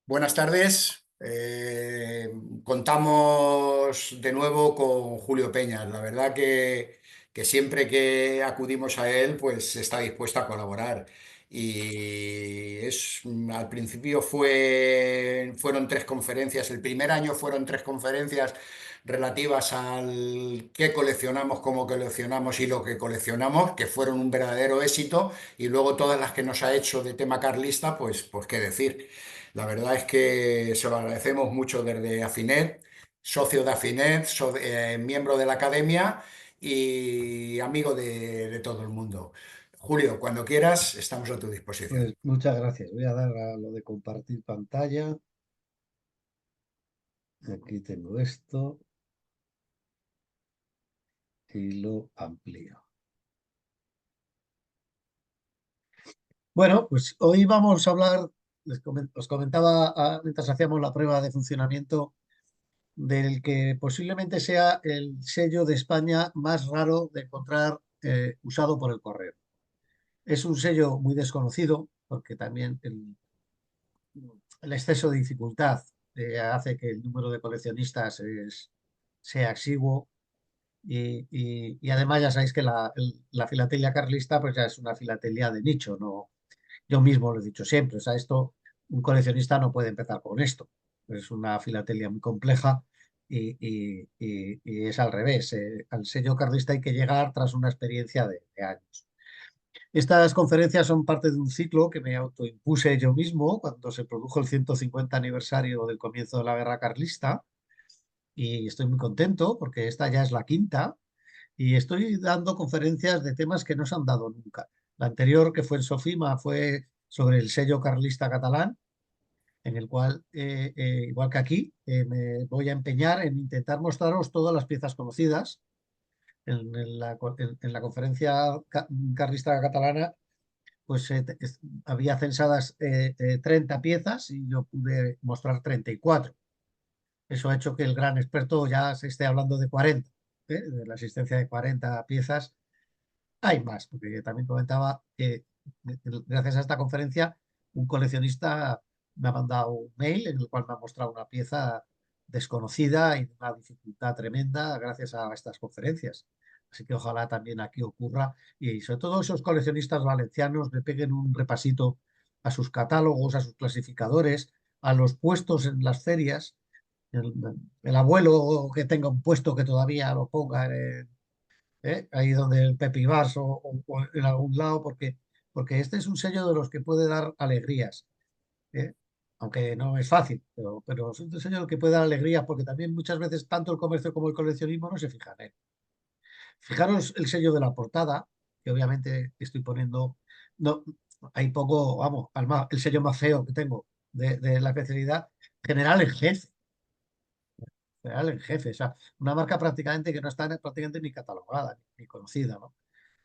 Buenas tardes. Contamos de nuevo con Julio Peñas. La verdad que siempre que acudimos a él, pues está dispuesto a colaborar. Al principio fueron tres conferencias. El primer año fueron tres conferencias relativas al qué coleccionamos, cómo coleccionamos y lo que coleccionamos, que fueron un verdadero éxito. Y luego todas las que nos ha hecho de tema carlista, pues qué decir. La verdad es que se lo agradecemos mucho desde Afinet, socio de Afinet, miembro de la academia y amigo de todo el mundo. Julio, cuando quieras, estamos a tu disposición. Pues muchas gracias. Voy a dar a lo de compartir pantalla. Aquí tengo esto y lo amplío. Bueno, pues hoy vamos a hablar, os comentaba mientras hacíamos la prueba de funcionamiento, del que posiblemente sea el sello de España más raro de encontrar usado por el correo. Es un sello muy desconocido porque también el exceso de dificultad hace que el número de coleccionistas sea exiguo. Y además ya sabéis que la filatelia carlista pues ya es una filatelia de nicho, no, yo mismo lo he dicho siempre, o sea, esto, un coleccionista no puede empezar con esto, es una filatelia muy compleja y es al revés, al sello carlista hay que llegar tras una experiencia de años. Estas conferencias son parte de un ciclo que me autoimpuse yo mismo cuando se produjo el 150 aniversario del comienzo de la guerra carlista y estoy muy contento porque esta ya es la quinta y estoy dando conferencias de temas que no se han dado nunca. La anterior, que fue en Sofima, fue sobre el sello carlista catalán, en el cual, igual que aquí, me voy a empeñar en intentar mostraros todas las piezas conocidas. En la conferencia carlista catalana, pues había censadas 30 piezas y yo pude mostrar 34. Eso ha hecho que el gran experto ya se esté hablando de 40, de la existencia de 40 piezas. Hay más, porque también comentaba que gracias a esta conferencia un coleccionista me ha mandado un mail en el cual me ha mostrado una pieza desconocida y de una dificultad tremenda gracias a estas conferencias. Así que ojalá también aquí ocurra y sobre todo esos coleccionistas valencianos le peguen un repasito a sus catálogos, a sus clasificadores, a los puestos en las ferias. El, el abuelo que tenga un puesto que todavía lo ponga ahí donde el Pepi Vas o en algún lado, porque este es un sello de los que puede dar alegrías, ¿eh? Aunque no es fácil, pero es un sello que puede dar alegrías porque también muchas veces tanto el comercio como el coleccionismo no se fijan en él. Fijaros el sello de la portada, que obviamente estoy poniendo, no, ahí pongo, vamos, el sello más feo que tengo de la especialidad general en jefe. General en jefe, o sea, una marca prácticamente que no está prácticamente ni catalogada ni conocida, ¿no?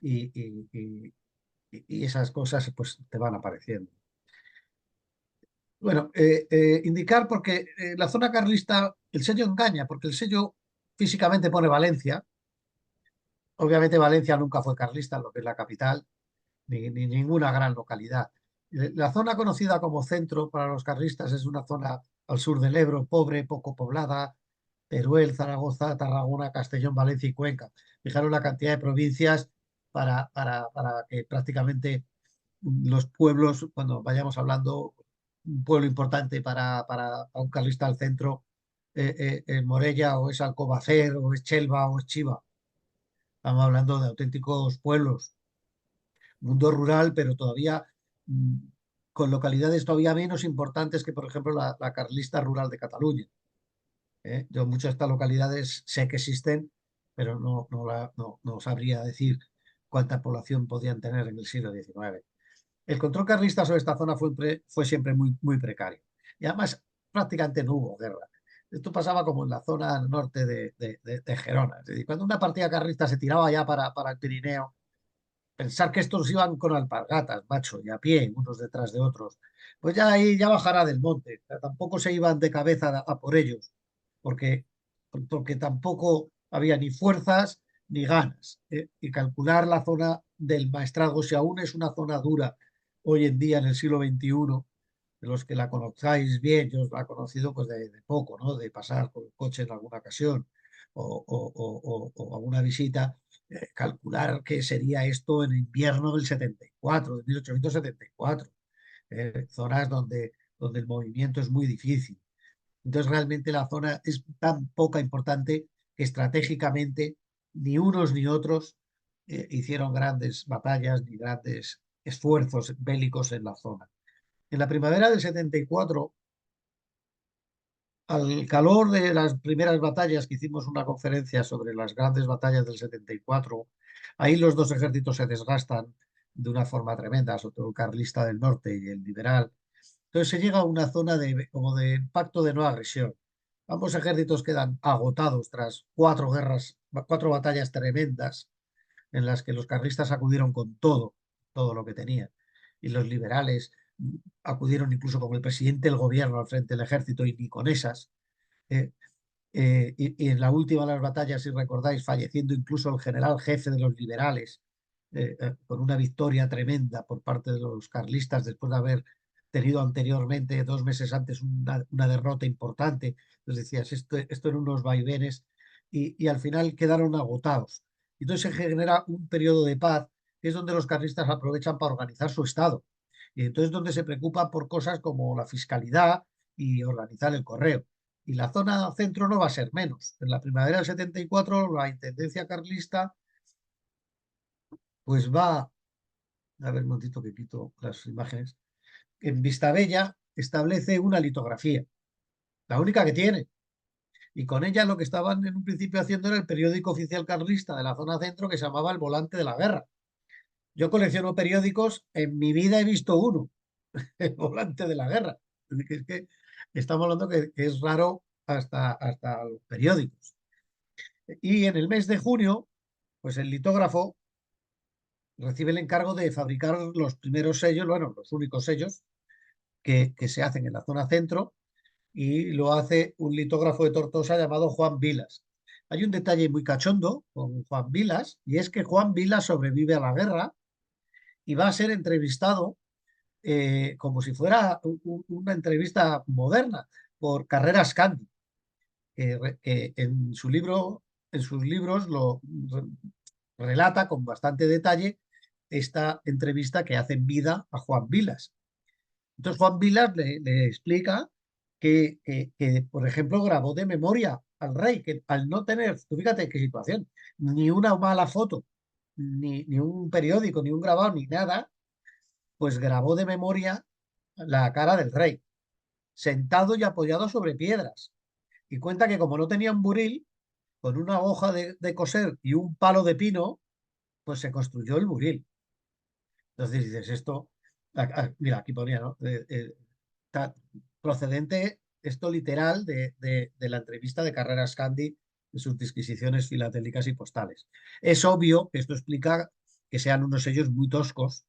Y, y- y- y esas cosas pues te van apareciendo. Bueno, indicar porque la zona carlista, el sello engaña, porque el sello físicamente pone Valencia. Obviamente Valencia nunca fue carlista, lo que es la capital, ni ninguna gran localidad. La zona conocida como centro para los carlistas es una zona al sur del Ebro, pobre, poco poblada, Teruel, Zaragoza, Tarragona, Castellón, Valencia y Cuenca. Fijaros la cantidad de provincias para que prácticamente los pueblos, cuando vayamos hablando, un pueblo importante para un carlista al centro, es Morella o es Alcobacer o es Chelva o es Chiva. Estamos hablando de auténticos pueblos, mundo rural, pero todavía mm, con localidades todavía menos importantes que, por ejemplo, la carlista rural de Cataluña. Yo muchas de estas localidades sé que existen, pero no sabría decir cuánta población podían tener en el siglo XIX. El control carlista sobre esta zona fue siempre muy precario. Y además prácticamente no hubo guerra. Esto pasaba como en la zona norte de Gerona. Es decir, cuando una partida carlista se tiraba ya para el Pirineo, pensar que estos iban con alpargatas, macho, y a pie, unos detrás de otros, pues ya ahí ya bajará del monte. O sea, tampoco se iban de cabeza a por ellos, porque, porque tampoco había ni fuerzas ni ganas. Y calcular la zona del Maestrazgo, si aún es una zona dura hoy en día en el siglo XXI, los que la conozcáis bien, yo la he conocido pues de poco, ¿no? De pasar con el coche en alguna ocasión o alguna visita, calcular qué sería esto en invierno del 74, de 1874, zonas donde el movimiento es muy difícil. Entonces realmente la zona es tan poca importante que estratégicamente ni unos ni otros hicieron grandes batallas ni grandes esfuerzos bélicos en la zona. En la primavera del 74, al calor de las primeras batallas, que hicimos una conferencia sobre las grandes batallas del 74, ahí los dos ejércitos se desgastan de una forma tremenda, sobre todo el carlista del norte y el liberal. Entonces se llega a una zona como de pacto de no agresión. Ambos ejércitos quedan agotados tras cuatro guerras, cuatro batallas tremendas en las que los carlistas acudieron con todo lo que tenían. Y los liberales acudieron incluso con el presidente del gobierno al frente del ejército y ni con esas. Eh, y en la última de las batallas, si recordáis, falleciendo incluso el general jefe de los liberales, con una victoria tremenda por parte de los carlistas después de haber tenido anteriormente, 2 meses antes, una derrota importante. Entonces decías, esto eran unos vaivenes y al final quedaron agotados. Entonces se genera un periodo de paz, que es donde los carlistas aprovechan para organizar su Estado. Y entonces donde se preocupan por cosas como la fiscalidad y organizar el correo. Y la zona centro no va a ser menos. En la primavera del 74, la intendencia carlista pues va, a ver un momentito que quito las imágenes, en Vistabella establece una litografía, la única que tiene. Y con ella lo que estaban en un principio haciendo era el periódico oficial carlista de la zona centro que se llamaba El Volante de la Guerra. Yo colecciono periódicos, en mi vida he visto uno, El Volante de la Guerra. Es que estamos hablando que es raro hasta los periódicos. Y en el mes de junio, pues el litógrafo recibe el encargo de fabricar los primeros sellos, bueno, los únicos sellos que se hacen en la zona centro, y lo hace un litógrafo de Tortosa llamado Juan Vilas. Hay un detalle muy cachondo con Juan Vilas, y es que Juan Vilas sobrevive a la guerra y va a ser entrevistado como si fuera una entrevista moderna por Carreras Candy, que en su libro, en sus libros lo relata con bastante detalle esta entrevista que hace en vida a Juan Vilas. Entonces Juan Vilas le explica por ejemplo, grabó de memoria al rey, que al no tener, tú fíjate qué situación, ni una mala foto, ni un periódico, ni un grabado, ni nada, pues grabó de memoria la cara del rey, sentado y apoyado sobre piedras. Y cuenta que como no tenía un buril, con una hoja de coser y un palo de pino, pues se construyó el buril. Entonces dices, esto, mira, aquí ponía, ¿no? Está procedente, esto literal, de la entrevista de Carreras Candy, de sus disquisiciones filatélicas y postales. Es obvio que esto explica que sean unos sellos muy toscos,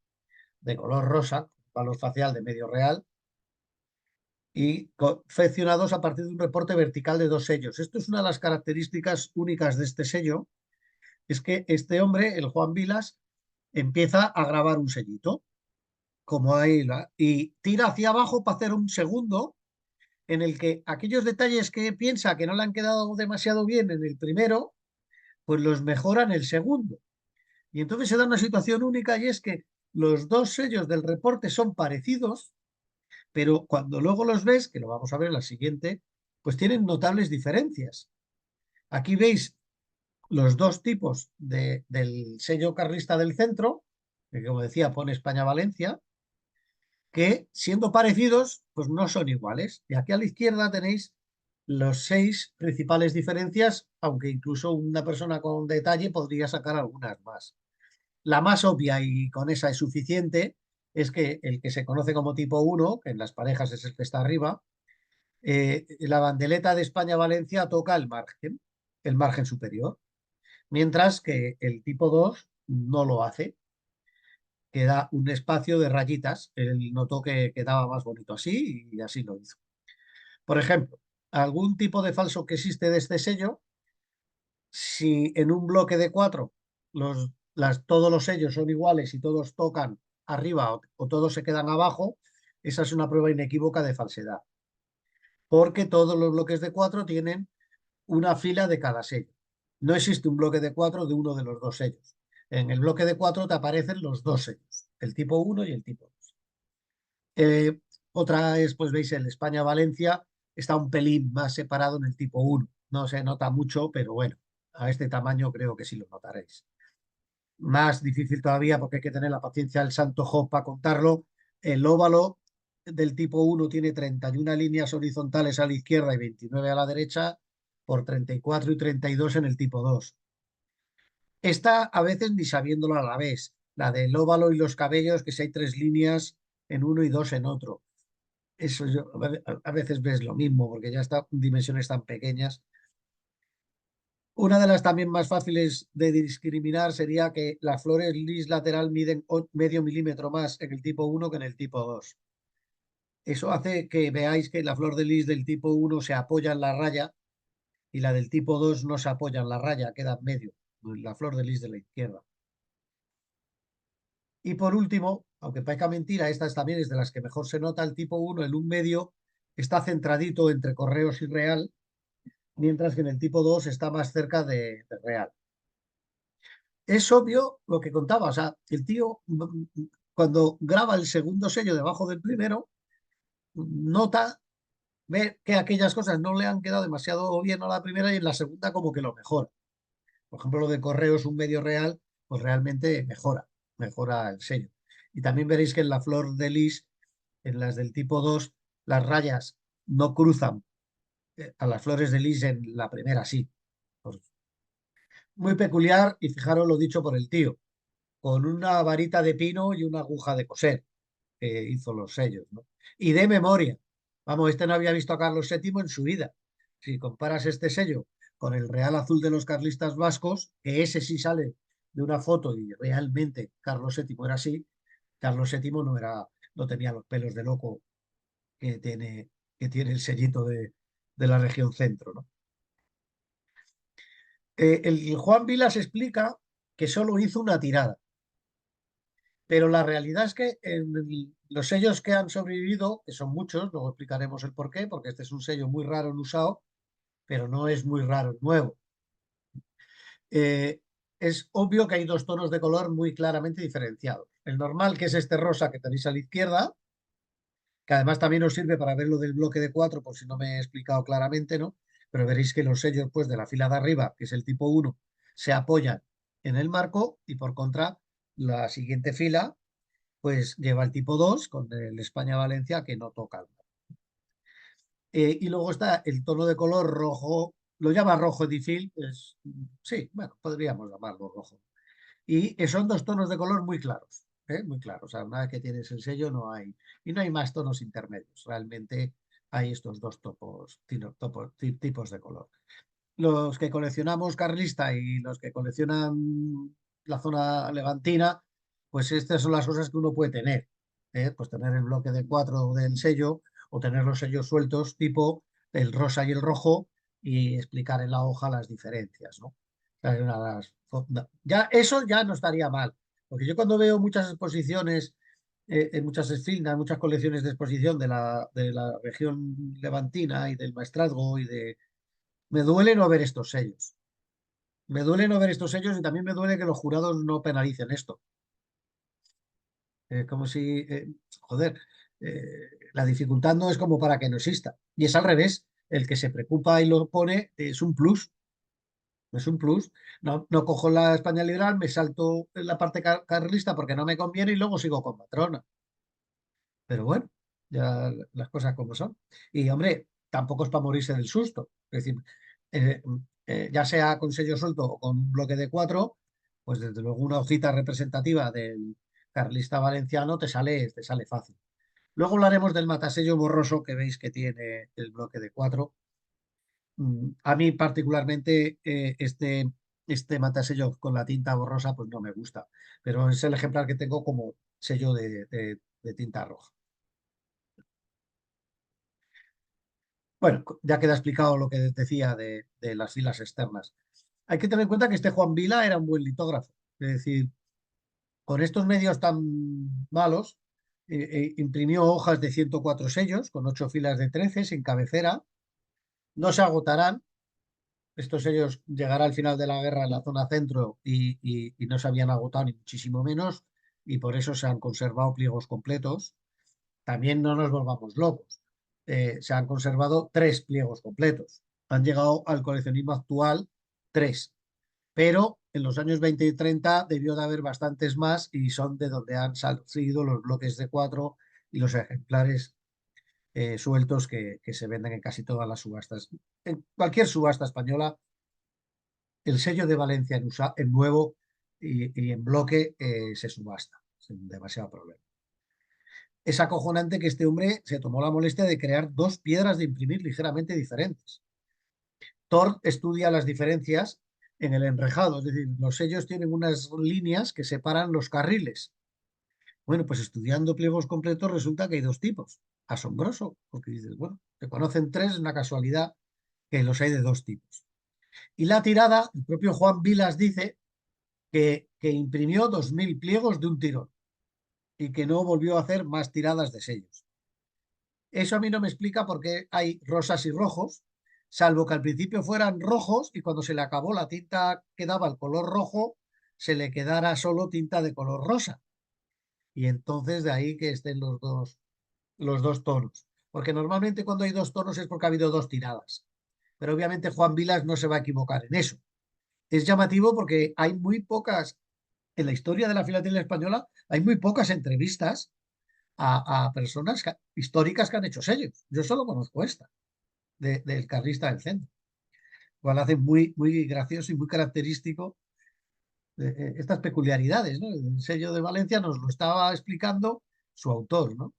de color rosa, valor facial de medio real, y confeccionados a partir de un reporte vertical de 2 sellos. Esto es una de las características únicas de este sello, es que este hombre, el Juan Vilas, empieza a grabar un sellito, como ahí, y tira hacia abajo para hacer un segundo en el que aquellos detalles que piensa que no le han quedado demasiado bien en el primero, pues los mejora en el segundo. Y entonces se da una situación única y es que los dos sellos del reporte son parecidos, pero cuando luego los ves, que lo vamos a ver en la siguiente, pues tienen notables diferencias. Aquí veis los dos tipos del sello carlista del centro, que como decía pone España-Valencia, que siendo parecidos, pues no son iguales. Y aquí a la izquierda tenéis los 6 principales diferencias, aunque incluso una persona con detalle podría sacar algunas más. La más obvia, y con esa es suficiente, es que el que se conoce como tipo 1, que en las parejas es el que está arriba, la bandeleta de España-Valencia toca el margen superior, mientras que el tipo 2 no lo hace, queda un espacio de rayitas. Él notó que quedaba más bonito así y así lo hizo. Por ejemplo, algún tipo de falso que existe de este sello, si en un bloque de 4 todos los sellos son iguales y todos tocan arriba o todos se quedan abajo, esa es una prueba inequívoca de falsedad, porque todos los bloques de 4 tienen una fila de cada sello. No existe un bloque de 4 de uno de los dos sellos. En el bloque de 4 te aparecen los dos sellos, el tipo uno y el tipo 2. Otra es, pues veis, el España-Valencia está un pelín más separado en el tipo uno. No se nota mucho, pero bueno, a este tamaño creo que sí lo notaréis. Más difícil todavía porque hay que tener la paciencia del santo Job para contarlo. El óvalo del tipo uno tiene 31 líneas horizontales a la izquierda y 29 a la derecha, por 34 y 32 en el tipo 2. Esta a veces ni sabiéndolo a la vez. La del óvalo y los cabellos, que si hay 3 líneas en uno y 2 en otro. Eso yo a veces ves lo mismo, porque ya está en dimensiones tan pequeñas. Una de las también más fáciles de discriminar sería que las flores lis lateral miden medio milímetro más en el tipo uno que en el tipo 2. Eso hace que veáis que la flor de lis del tipo uno se apoya en la raya y la del tipo 2 no se apoya en la raya, queda en medio, la flor de lis de la izquierda. Y por último, aunque parezca mentira, esta también es de las que mejor se nota, el tipo uno, el un medio, está centradito entre Correos y Real, mientras que en el tipo 2 está más cerca de Real. Es obvio lo que contaba, o sea, el tío cuando graba el segundo sello debajo del primero, nota, ve que aquellas cosas no le han quedado demasiado bien a la primera y en la segunda como que lo mejora. Por ejemplo, lo de Correos, un medio real, pues realmente mejora el sello. Y también veréis que en la flor de lis, en las del tipo 2 las rayas no cruzan a las flores de lis en la primera, sí. Pues muy peculiar y fijaros lo dicho por el tío, con una varita de pino y una aguja de coser que hizo los sellos, ¿no? Y de memoria. Vamos, este no había visto a Carlos VII en su vida. Si comparas este sello con el Real Azul de los carlistas vascos, que ese sí sale de una foto y realmente Carlos VII era así, Carlos VII no tenía los pelos de loco que tiene el sellito de la región centro, ¿no? El Juan Vilas explica que solo hizo una tirada, pero la realidad es que en los sellos que han sobrevivido, que son muchos, luego explicaremos el por qué, porque este es un sello muy raro en usado, pero no es muy raro en nuevo. Eh, es obvio que hay dos tonos de color muy claramente diferenciados. El normal, que es este rosa que tenéis a la izquierda, que además también os sirve para ver lo del bloque de 4, por si no me he explicado claramente, ¿no? Pero veréis que los sellos pues, de la fila de arriba, que es el tipo uno, se apoyan en el marco y por contra la siguiente fila pues lleva el tipo 2 con el España-Valencia que no toca. Y luego está el tono de color rojo, lo llama rojo difil, sí, bueno, podríamos llamarlo rojo. Y son dos tonos de color muy claros, ¿eh? Muy claros. O sea, una vez que tienes el sello y no hay más tonos intermedios. Realmente hay estos dos tipos de color. Los que coleccionamos carlista y los que coleccionan la zona levantina, pues estas son las cosas que uno puede tener. Pues tener el bloque de 4 del sello o tener los sellos sueltos tipo el rosa y el rojo y explicar en la hoja las diferencias, ¿no? O sea, ya, eso ya no estaría mal, porque yo cuando veo muchas exposiciones, en muchas esfilas, muchas colecciones de exposición de la región levantina y del maestrazgo me duele no ver estos sellos. Me duele no ver estos sellos y también me duele que los jurados no penalicen esto. Como si, joder, la dificultad no es como para que no exista. Y es al revés. El que se preocupa y lo pone es un plus. Es un plus. No, no cojo la España liberal, me salto en la parte carlista porque no me conviene y luego sigo con Patrona. Pero bueno, ya las cosas como son. Y hombre, tampoco es para morirse del susto. Es decir, eh, ya sea con sello suelto o con un bloque de 4, pues desde luego una hojita representativa del carlista valenciano te sale fácil. Luego hablaremos del matasello borroso que veis que tiene el bloque de 4. A mí particularmente este matasello con la tinta borrosa pues no me gusta, pero es el ejemplar que tengo como sello de tinta roja. Bueno, ya queda explicado lo que decía de las filas externas. Hay que tener en cuenta que este Juan Vila era un buen litógrafo. Es decir, con estos medios tan malos, Imprimió hojas de 104 sellos con 8 filas de 13 sin cabecera. No se agotarán. Estos sellos llegará al final de la guerra en la zona centro y no se habían agotado ni muchísimo menos, y por eso se han conservado pliegos completos. También no nos volvamos locos. Se han conservado 3 pliegos completos. Han llegado al coleccionismo actual 3, pero en los años 20 y 30 debió de haber bastantes más y son de donde han salido los bloques de 4 y los ejemplares sueltos que se venden en casi todas las subastas. En cualquier subasta española, el sello de Valencia en nuevo y en bloque se subasta sin demasiado problema. Es acojonante que este hombre se tomó la molestia de crear 2 piedras de imprimir ligeramente diferentes. Thor estudia las diferencias en el enrejado, es decir, los sellos tienen unas líneas que separan los carriles. Bueno, pues estudiando pliegos completos resulta que hay 2 tipos. Asombroso, porque dices, bueno, se conocen 3, es una casualidad que los hay de 2 tipos. Y la tirada, el propio Juan Vilas dice que imprimió 2000 pliegos de un tirón y que no volvió a hacer más tiradas de sellos. Eso a mí no me explica por qué hay rosas y rojos, salvo que al principio fueran rojos y cuando se le acabó la tinta que daba el color rojo, se le quedara solo tinta de color rosa. Y entonces de ahí que estén los dos tonos. Porque normalmente cuando hay 2 tonos es porque ha habido 2 tiradas. Pero obviamente Juan Vilas no se va a equivocar en eso. Es llamativo porque hay muy pocas, en la historia de la filatelia española, hay muy pocas entrevistas a personas históricas que han hecho sellos. Yo solo conozco esta, del carlista del centro. Cual hace muy, muy gracioso y muy característico estas peculiaridades, ¿no? El sello de Valencia nos lo estaba explicando su autor, ¿no?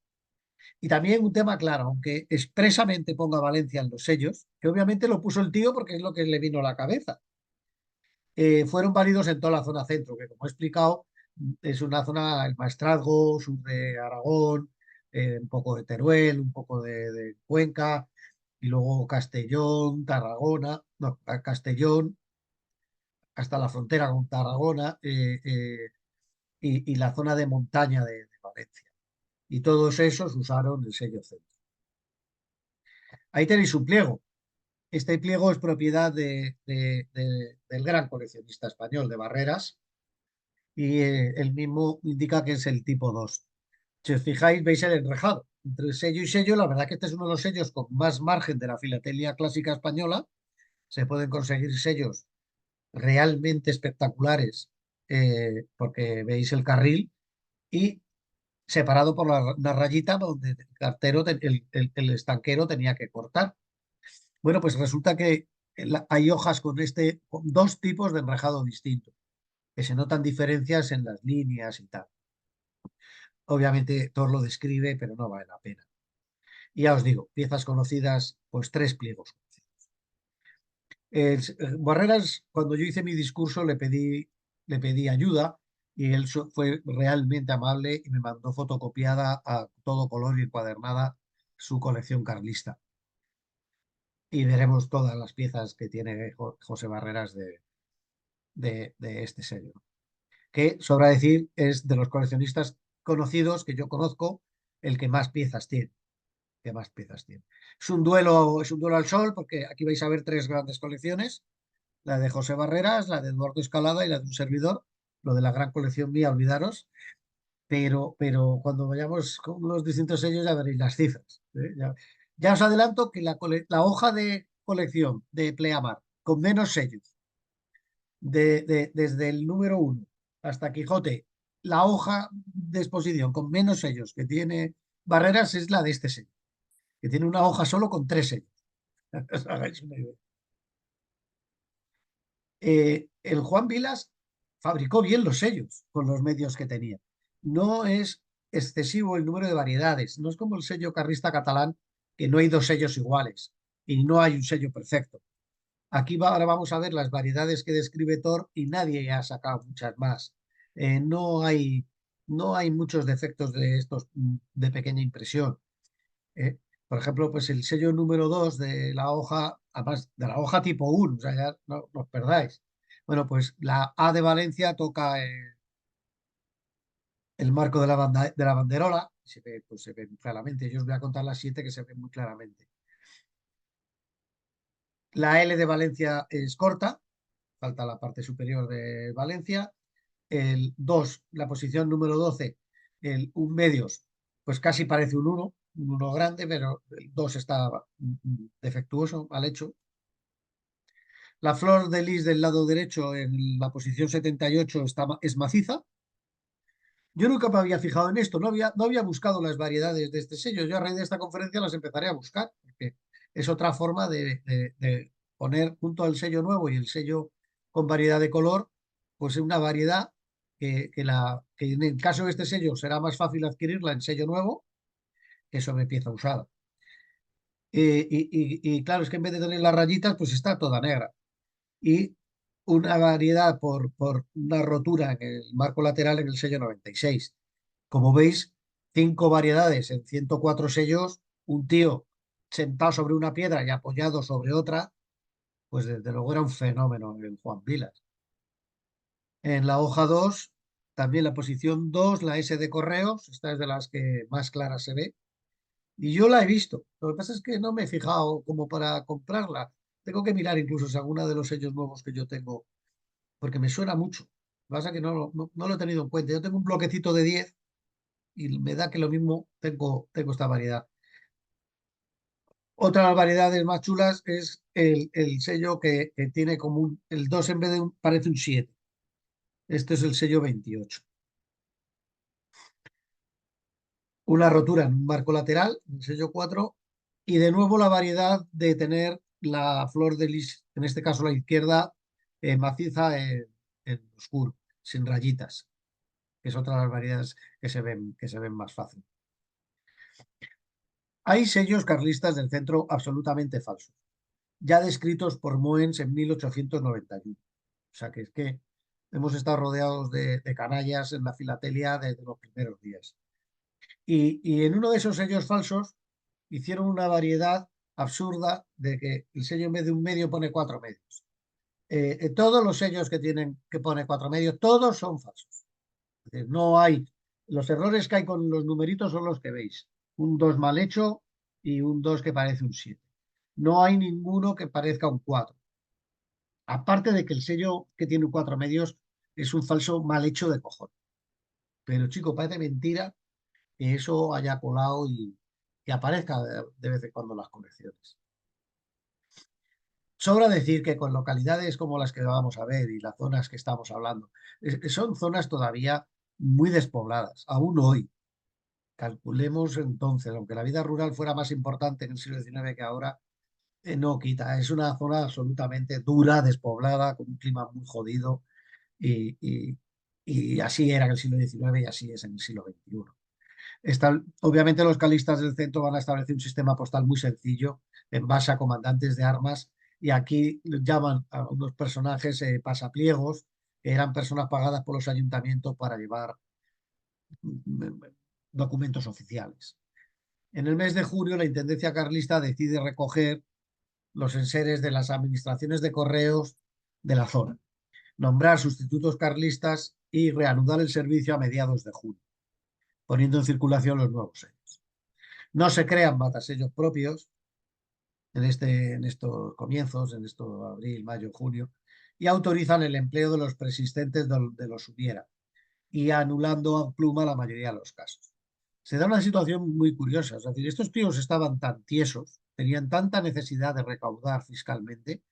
Y también un tema claro, aunque expresamente ponga Valencia en los sellos, que obviamente lo puso el tío porque es lo que le vino a la cabeza, fueron válidos en toda la zona centro, que como he explicado, es una zona, el Maestrazgo, sur de Aragón, un poco de Teruel, un poco de Cuenca, y luego Castellón, Tarragona, no, Castellón, hasta la frontera con Tarragona, y la zona de montaña de Valencia. Y todos esos usaron el sello centro. Ahí tenéis un pliego. Este pliego es propiedad del gran coleccionista español de Barreras, y el mismo indica que es el tipo 2. Si os fijáis, veis el enrejado. Entre sello y sello, la verdad que este es uno de los sellos con más margen de la filatelia clásica española. Se pueden conseguir sellos realmente espectaculares, porque veis el carril y separado por una rayita donde el cartero, el estanquero tenía que cortar. Bueno, pues resulta que hay hojas con 2 tipos de enrejado distinto, que se notan diferencias en las líneas y tal. Obviamente Thor lo describe, pero no vale la pena. Y ya os digo, piezas conocidas, pues 3 pliegos. Barreras, cuando yo hice mi discurso, le pedí ayuda y él fue realmente amable y me mandó fotocopiada a todo color y encuadernada su colección carlista. Y veremos todas las piezas que tiene José Barreras de este sello, que, sobra decir, es de los coleccionistas conocidos que yo conozco el que más piezas tiene. Que más piezas tiene. Es un duelo al sol, porque aquí vais a ver 3 grandes colecciones: la de José Barreras, la de Eduardo Escalada y la de un servidor. Lo de la gran colección mía, olvidaros, pero cuando vayamos con los distintos sellos ya veréis las cifras. Ya os adelanto que la hoja de colección de Pleamar con menos sellos, desde el número 1 hasta Quijote, la hoja de exposición con menos sellos que tiene Barreras es la de este sello, que tiene una hoja solo con 3 sellos. Os hagáis una idea. El Juan Vilas fabricó bien los sellos con los medios que tenía. No es excesivo el número de variedades, no es como el sello carrista catalán, que no hay 2 sellos iguales y no hay un sello perfecto. Aquí ahora vamos a ver las variedades que describe Thor y nadie ha sacado muchas más. No hay muchos defectos de estos de pequeña impresión. ¿eh? Por ejemplo, pues el sello número 2 de la hoja, además de la hoja tipo 1, o sea, ya no os perdáis. Bueno, pues la A de Valencia toca el marco de la banderola, se ve, pues se ve muy claramente. Yo os voy a contar las 7 que se ven muy claramente. La L de Valencia es corta, falta la parte superior de Valencia. El 2, la posición número 12, un medios, pues casi parece un 1 grande, pero el 2 está defectuoso, mal hecho. La flor de lis del lado derecho en la posición 78 es maciza. Yo nunca me había fijado en esto, no había buscado las variedades de este sello. Yo a raíz de esta conferencia las empezaré a buscar, porque es otra forma de poner junto al sello nuevo y el sello con variedad de color, pues una variedad que en el caso de este sello será más fácil adquirirla en sello nuevo que sobre pieza usada. Y claro, es que en vez de tener las rayitas, pues está toda negra. Y una variedad por una rotura en el marco lateral en el sello 96. Como veis, 5 variedades en 104 sellos, un tío sentado sobre una piedra y apoyado sobre otra, pues desde luego era un fenómeno el Juan Vilas. En la hoja 2 también la posición 2 la S de correos, esta es de las que más clara se ve, y yo la he visto. Lo que pasa es que no me he fijado como para comprarla. Tengo que mirar incluso si alguna de los sellos nuevos que yo tengo, porque me suena mucho. Lo que pasa es que no lo he tenido en cuenta. Yo tengo un bloquecito de 10 y me da que lo mismo tengo esta variedad. Otra de las variedades más chulas es el sello que tiene como el 2 en vez de parece un 7. Este es el sello 28. Una rotura en un marco lateral, el sello 4, y de nuevo la variedad de tener la flor de lis, en este caso la izquierda, maciza en oscuro, sin rayitas, que es otra de las variedades que se ven más fácil. Hay sellos carlistas del centro absolutamente falsos, ya descritos por Moens en 1891. O sea que es que hemos estado rodeados de canallas en la filatelia desde los primeros días. Y en uno de esos sellos falsos hicieron una variedad absurda de que el sello en vez de un medio pone 4 medios. Todos los sellos que pone 4 medios, todos son falsos. Es decir, no hay, los errores que hay con los numeritos son los que veis. Un 2 mal hecho y un 2 que parece un 7. No hay ninguno que parezca un 4. Aparte de que el sello que tiene un 4 medios es un falso mal hecho de cojón. Pero chico, parece mentira que eso haya colado y que aparezca de vez en cuando en las colecciones. Sobra decir que con localidades como las que vamos a ver y las zonas que estamos hablando, son zonas todavía muy despobladas, aún hoy. Calculemos entonces, aunque la vida rural fuera más importante en el siglo XIX que ahora, no quita. Es una zona absolutamente dura, despoblada, con un clima muy jodido y, y- y así era en el siglo XIX y así es en el siglo XXI. Obviamente los calistas del centro van a establecer un sistema postal muy sencillo en base a comandantes de armas y aquí llaman a unos personajes pasapliegos, que eran personas pagadas por los ayuntamientos para llevar documentos oficiales. En el mes de junio la Intendencia Carlista decide recoger los enseres de las administraciones de correos de la zona, nombrar sustitutos carlistas y reanudar el servicio a mediados de junio, poniendo en circulación los nuevos sellos. No se crean matasellos propios en estos comienzos, en estos abril, mayo, junio, y autorizan el empleo de los persistentes de los hubiera y anulando a pluma la mayoría de los casos. Se da una situación muy curiosa, es decir, estos tíos estaban tan tiesos, tenían tanta necesidad de recaudar fiscalmente,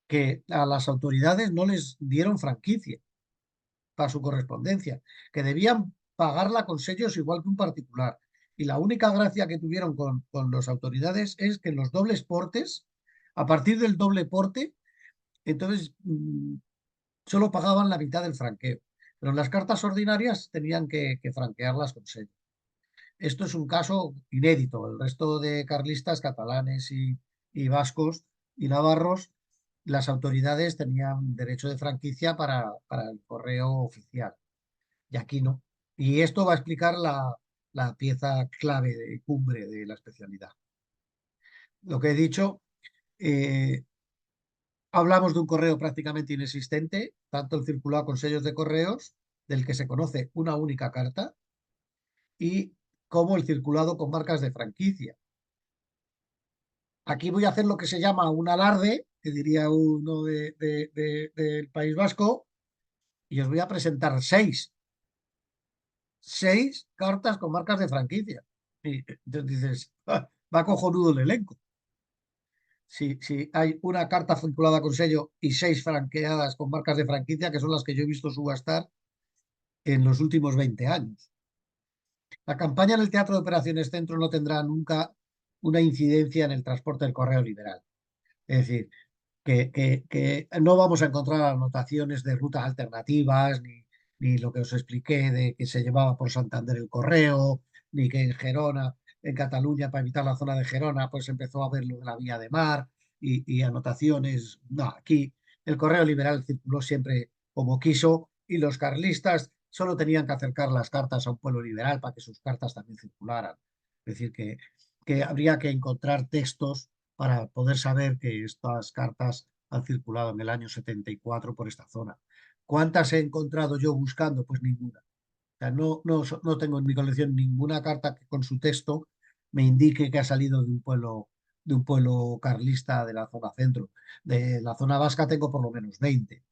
que a las autoridades no les dieron franquicia para su correspondencia, que debían pagarla con sellos igual que un particular. Y la única gracia que tuvieron con las autoridades es que los dobles portes, a partir del doble porte, entonces solo pagaban la mitad del franqueo. Pero en las cartas ordinarias tenían que franquearlas con sello. Esto es un caso inédito. El resto de carlistas catalanes y vascos y navarros, las autoridades tenían derecho de franquicia para el correo oficial y aquí no. Y esto va a explicar la pieza clave de cumbre de la especialidad. Lo que he dicho, eh, hablamos de un correo prácticamente inexistente, tanto el circulado con sellos de correos del que se conoce una única carta, y como el circulado con marcas de franquicia. Aquí voy a hacer lo que se llama un alarde, que diría uno del País Vasco, y os voy a presentar seis cartas con marcas de franquicia. Y entonces dices, "Ah, va cojonudo el elenco. Si hay una carta vinculada con sello y seis franqueadas con marcas de franquicia, que son las que yo he visto subastar en los últimos 20 años. La campaña en el Teatro de Operaciones Centro no tendrá nunca una incidencia en el transporte del correo liberal. Es decir, que no vamos a encontrar anotaciones de rutas alternativas, ni lo que os expliqué de que se llevaba por Santander el correo, ni que en Gerona, en Cataluña, para evitar la zona de Gerona, pues empezó a ver lo de la vía de mar y anotaciones. No, aquí el correo liberal circuló siempre como quiso y los carlistas solo tenían que acercar las cartas a un pueblo liberal para que sus cartas también circularan. Es decir, que habría que encontrar textos para poder saber que estas cartas han circulado en el año 74 por esta zona. ¿Cuántas he encontrado yo buscando? Pues ninguna. O sea, no tengo en mi colección ninguna carta que con su texto me indique que ha salido de un pueblo carlista de la zona centro. De la zona vasca tengo por lo menos 20.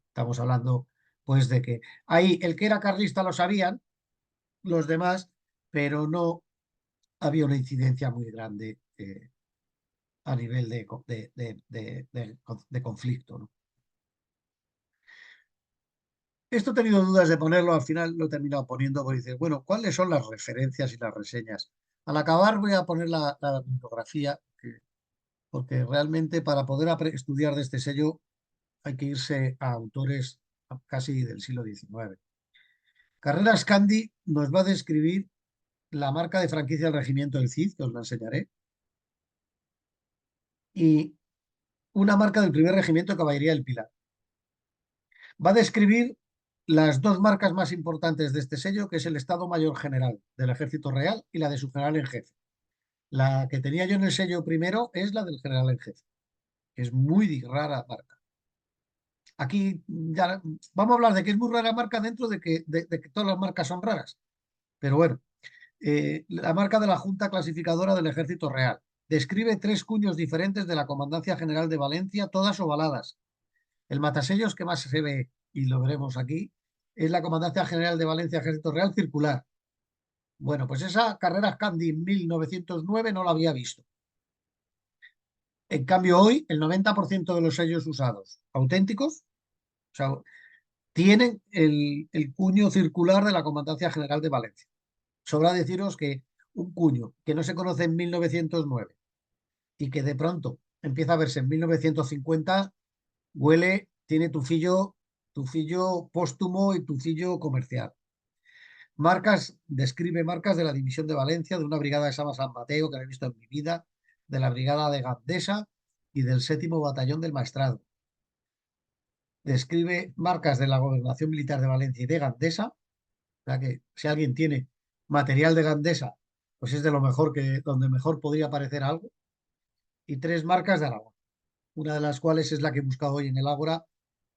Estamos hablando pues de que ahí el que era carlista lo sabían los demás, pero no había una incidencia muy grande a nivel de conflicto, ¿no? Esto he tenido dudas de ponerlo, al final lo he terminado poniendo porque dices, bueno, ¿cuáles son las referencias y las reseñas? Al acabar voy a poner la bibliografía, porque realmente para poder estudiar de este sello hay que irse a autores casi del siglo XIX. Carreras Candy nos va a describir la marca de franquicia del regimiento del Cid, que os la enseñaré, y una marca del primer regimiento de caballería del Pilar. Va a describir las dos marcas más importantes de este sello, que es el Estado Mayor General del Ejército Real y la de su general en jefe. La que tenía yo en el sello primero es la del general en jefe, que es muy rara marca. Aquí ya vamos a hablar de que es muy rara marca dentro de que todas las marcas son raras. Pero bueno, la marca de la Junta Clasificadora del Ejército Real. Describe tres cuños diferentes de la Comandancia General de Valencia, todas ovaladas. El matasellos que más se ve, y lo veremos aquí, es la Comandancia General de Valencia Ejército Real circular. Bueno, pues esa Carreras Candy en 1909 no la había visto. En cambio, hoy el 90% de los sellos usados auténticos, o sea, tienen el cuño circular de la Comandancia General de Valencia. Sobra deciros que un cuño que no se conoce en 1909 y que de pronto empieza a verse en 1950, huele, tiene tufillo póstumo y tufillo comercial. Marcas, describe marcas de la División de Valencia, de una brigada que se llama San Mateo, que no he visto en mi vida, de la brigada de Gandesa y del 7º Batallón del Maestrazgo. Describe marcas de la Gobernación Militar de Valencia y de Gandesa, o sea que si alguien tiene material de Gandesa, pues es de lo mejor donde mejor podría aparecer algo, y tres marcas de Aragón, una de las cuales es la que he buscado hoy en el Ágora,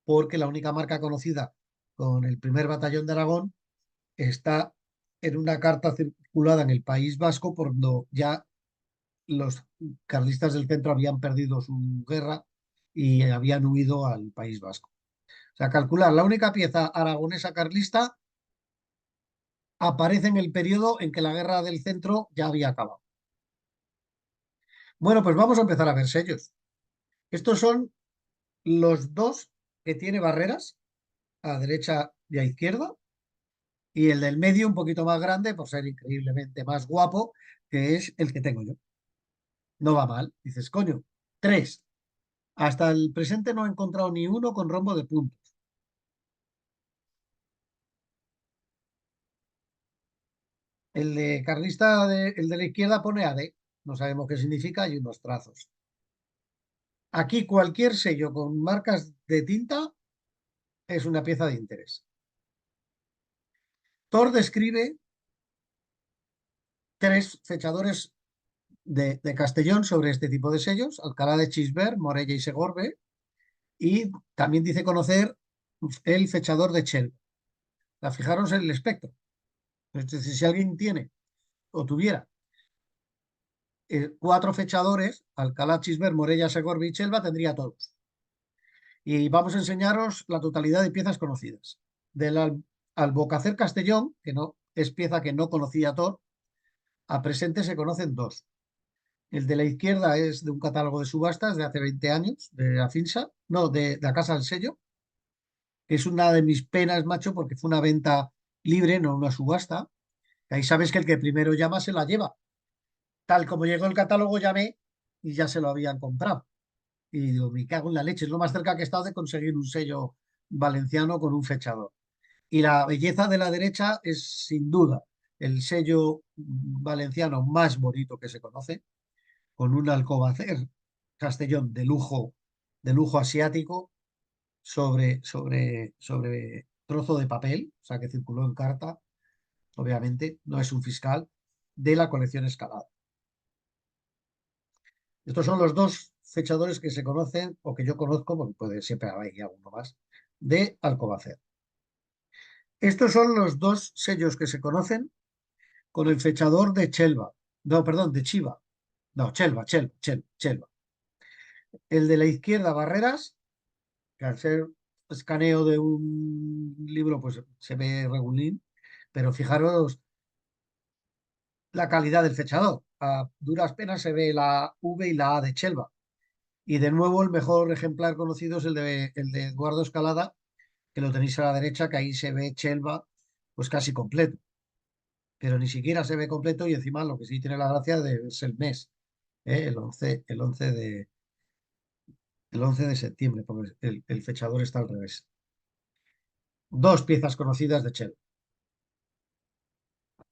porque la única marca conocida con el primer batallón de Aragón está en una carta circulada en el País Vasco cuando ya los carlistas del centro habían perdido su guerra y habían huido al País Vasco. O sea, calcular, la única pieza aragonesa carlista aparece en el periodo en que la guerra del centro ya había acabado. Bueno, pues vamos a empezar a ver sellos. Estos son los dos que tiene barreras, a derecha y a izquierda, y el del medio un poquito más grande, por ser increíblemente más guapo, que es el que tengo yo. No va mal. Dices, coño, tres. Hasta el presente no he encontrado ni uno con rombo de puntos. El de carlista, el de la izquierda pone AD, no sabemos qué significa, y unos trazos. Aquí cualquier sello con marcas de tinta es una pieza de interés. Thor describe tres fechadores de Castellón sobre este tipo de sellos: Alcalá de Chisbert, Morella y Segorbe, y también dice conocer el fechador de Chelva. sea, fijaros en el espectro. Es decir, si alguien tiene o tuviera cuatro fechadores, Alcalá, Chisbert, Morella, Segorbe y Chelva, tendría todos. Y vamos a enseñaros la totalidad de piezas conocidas. Del Albocácer Castellón, que no es pieza que no conocía Thor, a presente se conocen dos. El de la izquierda es de un catálogo de subastas de hace 20 años, de la FINSA, no, de la Casa del Sello, que es una de mis penas, macho, porque fue una venta libre, no una subasta. Ahí sabes que el que primero llama se la lleva. Tal como llegó el catálogo, llamé y ya se lo habían comprado. Y digo, me cago en la leche, es lo más cerca que he estado de conseguir un sello valenciano con un fechador. Y la belleza de la derecha es sin duda el sello valenciano más bonito que se conoce, con un Alcobacer Castellón de lujo asiático sobre trozo de papel, o sea que circuló en carta, obviamente, no es un fiscal, de la colección Escalada. Estos son los dos fechadores que se conocen o que yo conozco, porque puede siempre haber alguno más, de Alcobacer. Estos son los dos sellos que se conocen con el fechador de Chelva. No, perdón, de Chiva. No, Chelva. El de la izquierda, Barreras, que al ser escaneo de un libro, pues se ve regulín, pero fijaros la calidad del fechador. A duras penas se ve la V y la A de Chelva. Y de nuevo el mejor ejemplar conocido es el de Eduardo Escalada, que lo tenéis a la derecha, que ahí se ve Chelva pues casi completo. Pero ni siquiera se ve completo y encima lo que sí tiene la gracia es el mes, el 11 de septiembre, porque el fechador está al revés. Dos piezas conocidas de Chelva.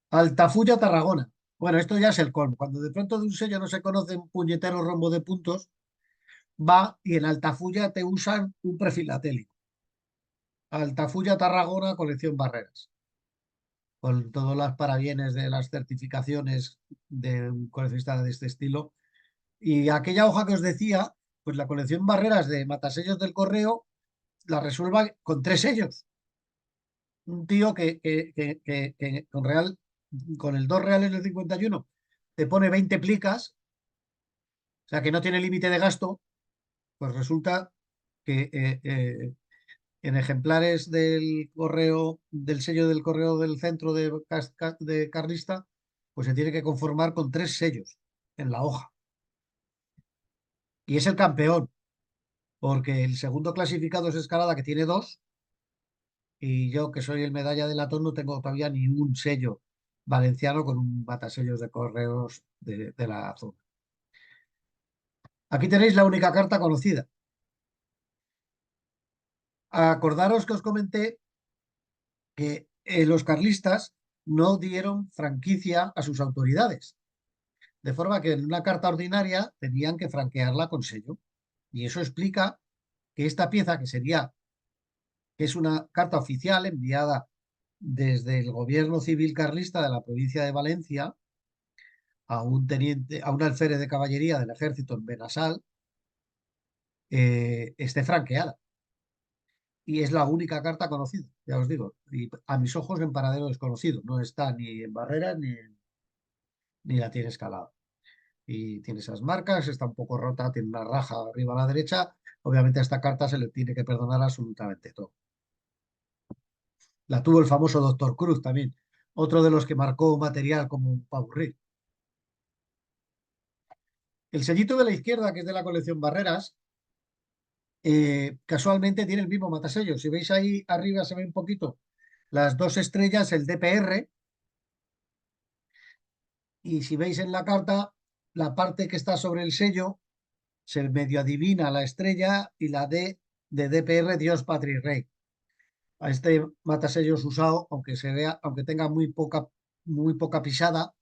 Altafulla Tarragona. Bueno, esto ya es el colmo. Cuando de pronto de un sello no se conoce un puñetero rombo de puntos, va y en Altafulla te usan un prefilatélico. Altafulla Tarragona, colección Barreras, con todos los parabienes de las certificaciones de un coleccionista de este estilo. Y aquella hoja que os decía, pues la colección Barreras de Matasellos del Correo la resuelva con 3 sellos. Un tío que con el 2 reales del 51 te pone 20 plicas, o sea que no tiene límite de gasto, pues resulta que en ejemplares del correo, del sello del correo del centro de Carlista, pues se tiene que conformar con 3 sellos en la hoja. Y es el campeón, porque el segundo clasificado es Escalada, que tiene 2, y yo, que soy el medalla de latón, no tengo todavía ni un sello valenciano con un matasellos de correos de la zona. Aquí tenéis la única carta conocida. Acordaros que os comenté que los carlistas no dieron franquicia a sus autoridades, de forma que en una carta ordinaria tenían que franquearla con sello. Y eso explica que esta pieza, que es una carta oficial enviada desde el gobierno civil carlista de la provincia de Valencia a un teniente, a un alférez de caballería del ejército en Benassal, esté franqueada. Y es la única carta conocida, ya os digo, y a mis ojos en paradero desconocido. No está ni en Barreras ni la tiene Escalada. Y tiene esas marcas, está un poco rota, tiene una raja arriba a la derecha. Obviamente a esta carta se le tiene que perdonar absolutamente todo. La tuvo el famoso Doctor Cruz también, otro de los que marcó material como para aburrir. El sellito de la izquierda, que es de la colección Barreras, casualmente tiene el mismo matasello. Si veis ahí arriba se ve un poquito las 2 estrellas, el DPR, y si veis en la carta, la parte que está sobre el sello se medio adivina la estrella y la D de DPR, Dios, Patria y Rey. A este matasellos usado, aunque se vea, aunque tenga muy poca pisada,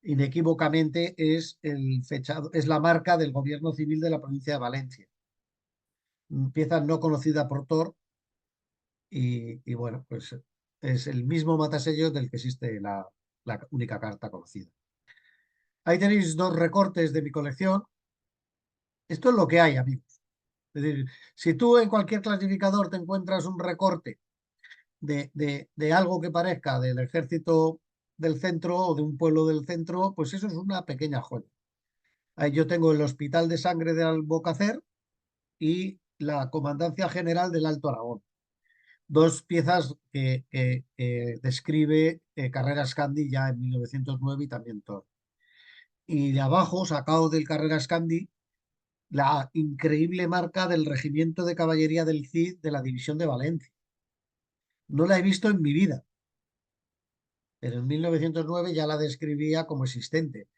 inequívocamente es el fechado, es la marca del gobierno civil de la provincia de Valencia. Pieza no conocida por Thor y bueno, pues es el mismo matasellos del que existe la única carta conocida. Ahí tenéis 2 recortes de mi colección. Esto es lo que hay, amigos. Es decir, si tú en cualquier clasificador te encuentras un recorte de algo que parezca del ejército del centro o de un pueblo del centro, pues eso es una pequeña joya. Ahí yo tengo el Hospital de Sangre de Albocácer y la Comandancia General del Alto Aragón. Dos piezas que describe Carreras Candy ya en 1909 y también Thor. Y de abajo, sacado del Carreras Candy, la increíble marca del Regimiento de Caballería del Cid de la División de Valencia. No la he visto en mi vida, pero en 1909 ya la describía como existente.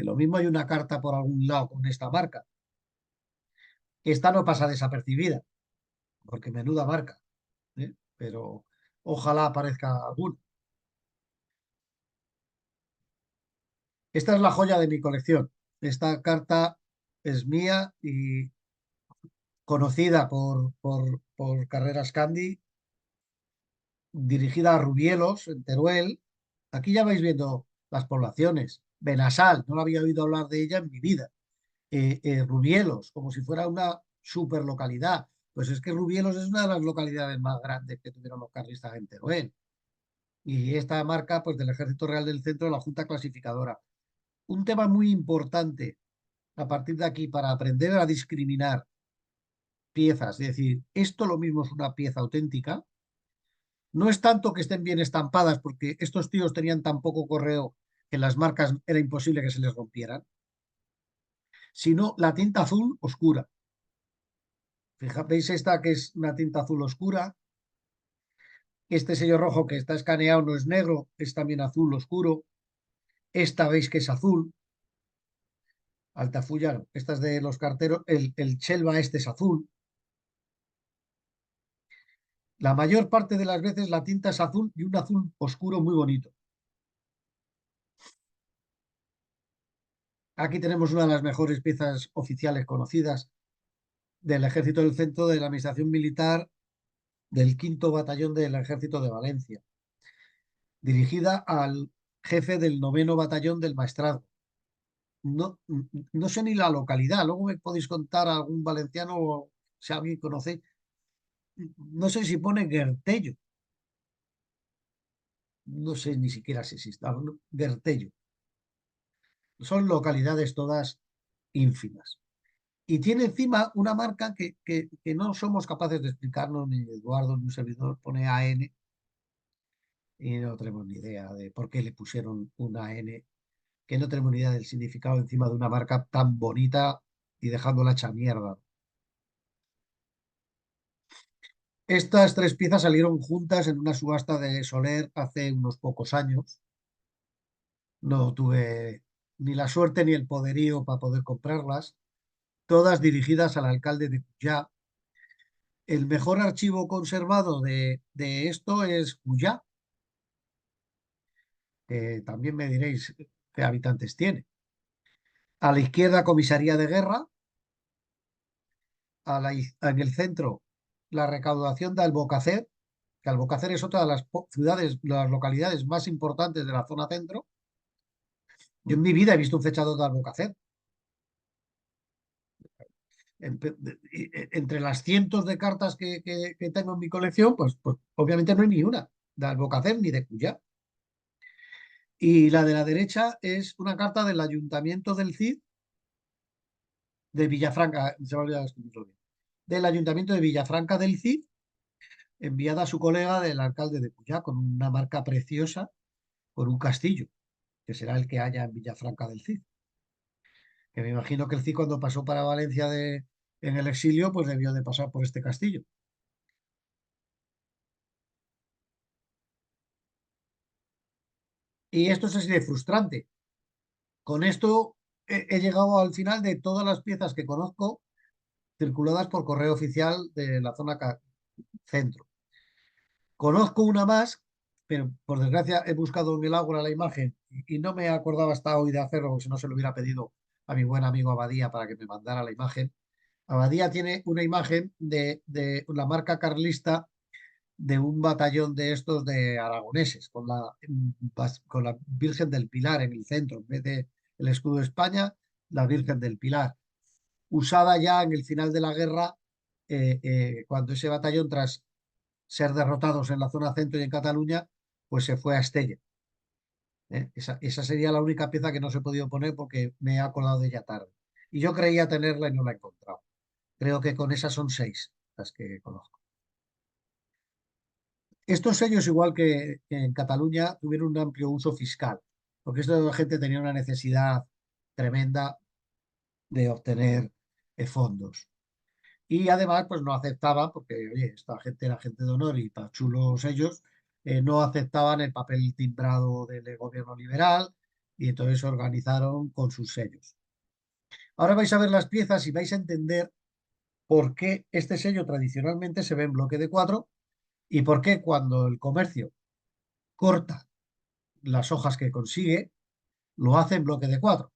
Lo mismo hay una carta por algún lado con esta marca. Esta no pasa desapercibida, porque menuda marca, ¿eh? Pero ojalá aparezca alguna. Esta es la joya de mi colección. Esta carta es mía y conocida por Carreras Candy, dirigida a Rubielos, en Teruel. Aquí ya vais viendo las poblaciones. Benasal, no había oído hablar de ella en mi vida. Rubielos, como si fuera una superlocalidad. Pues es que Rubielos es una de las localidades más grandes que tuvieron los carlistas en Teruel. Y esta marca, pues del Ejército Real del Centro de la Junta Clasificadora. Un tema muy importante a partir de aquí para aprender a discriminar piezas, es decir, esto lo mismo es una pieza auténtica, no es tanto que estén bien estampadas, porque estos tíos tenían tan poco correo que las marcas era imposible que se les rompieran, sino la tinta azul oscura. Fíjate, ¿veis esta que es una tinta azul oscura? Este sello rojo que está escaneado no es negro, es también azul oscuro. Esta veis que es azul, Altafulla, esta es de los carteros, el Chelva este es azul. La mayor parte de las veces la tinta es azul y un azul oscuro muy bonito. Aquí tenemos una de las mejores piezas oficiales conocidas del Ejército del Centro de la Administración Militar del Quinto Batallón del Ejército de Valencia, dirigida al jefe del Noveno Batallón del Maestrazgo. No, no sé ni la localidad, luego me podéis contar a algún valenciano, si alguien conoce, no sé si pone Guertello, no sé ni siquiera si existe, Guertello. Son localidades todas ínfimas. Y tiene encima una marca que no somos capaces de explicarnos, ni Eduardo, ni un servidor, pone AN, y no tenemos ni idea de por qué le pusieron una N, que no tenemos ni idea del significado encima de una marca tan bonita y dejándola hecha mierda. Estas tres piezas salieron juntas en una subasta de Soler hace unos pocos años. No tuve ni la suerte ni el poderío para poder comprarlas, todas dirigidas al alcalde de Cuyá. El mejor archivo conservado de esto es Cuyá, que también me diréis qué habitantes tiene. A la izquierda, comisaría de guerra, en el centro, la recaudación de Albocácer, que Albocácer es otra de las ciudades, las localidades más importantes de la zona centro. Yo en mi vida he visto un fechado de Albocácer. Entre las cientos de cartas que tengo en mi colección, pues obviamente no hay ni una de Albocácer ni de Cuyá. Y la de la derecha es una carta del Ayuntamiento del Cid de Villafranca, se me ha olvidado escribirlo bien, del Ayuntamiento de Villafranca del Cid, enviada a su colega del alcalde de Cuyá, con una marca preciosa, con un castillo, que será el que haya en Villafranca del Cid. Que me imagino que el Cid cuando pasó para Valencia en el exilio, pues debió de pasar por este castillo. Y esto es así de frustrante. Con esto he llegado al final de todas las piezas que conozco circuladas por correo oficial de la zona centro. Conozco una más, pero por desgracia he buscado en el Ágora la imagen y no me acordaba hasta hoy de hacerlo, porque si no se lo hubiera pedido a mi buen amigo Abadía para que me mandara la imagen. Abadía tiene una imagen de la marca carlista de un batallón de estos de aragoneses, con la Virgen del Pilar en el centro, en vez de el escudo de España, la Virgen del Pilar, usada ya en el final de la guerra, cuando ese batallón, tras ser derrotados en la zona centro y en Cataluña, pues se fue a Estella. Esa sería la única pieza que no se he podido poner porque me he acordado de ella tarde. Y yo creía tenerla y no la he encontrado. Creo que con esas son 6 las que conozco. Estos sellos, igual que en Cataluña, tuvieron un amplio uso fiscal, porque esta gente tenía una necesidad tremenda de obtener fondos. Y además, pues no aceptaban, porque oye, esta gente era gente de honor y para chulos ellos, no aceptaban el papel timbrado del gobierno liberal y entonces se organizaron con sus sellos. Ahora vais a ver las piezas y vais a entender por qué este sello tradicionalmente se ve en bloque de 4 y por qué cuando el comercio corta las hojas que consigue, lo hace en bloque de 4.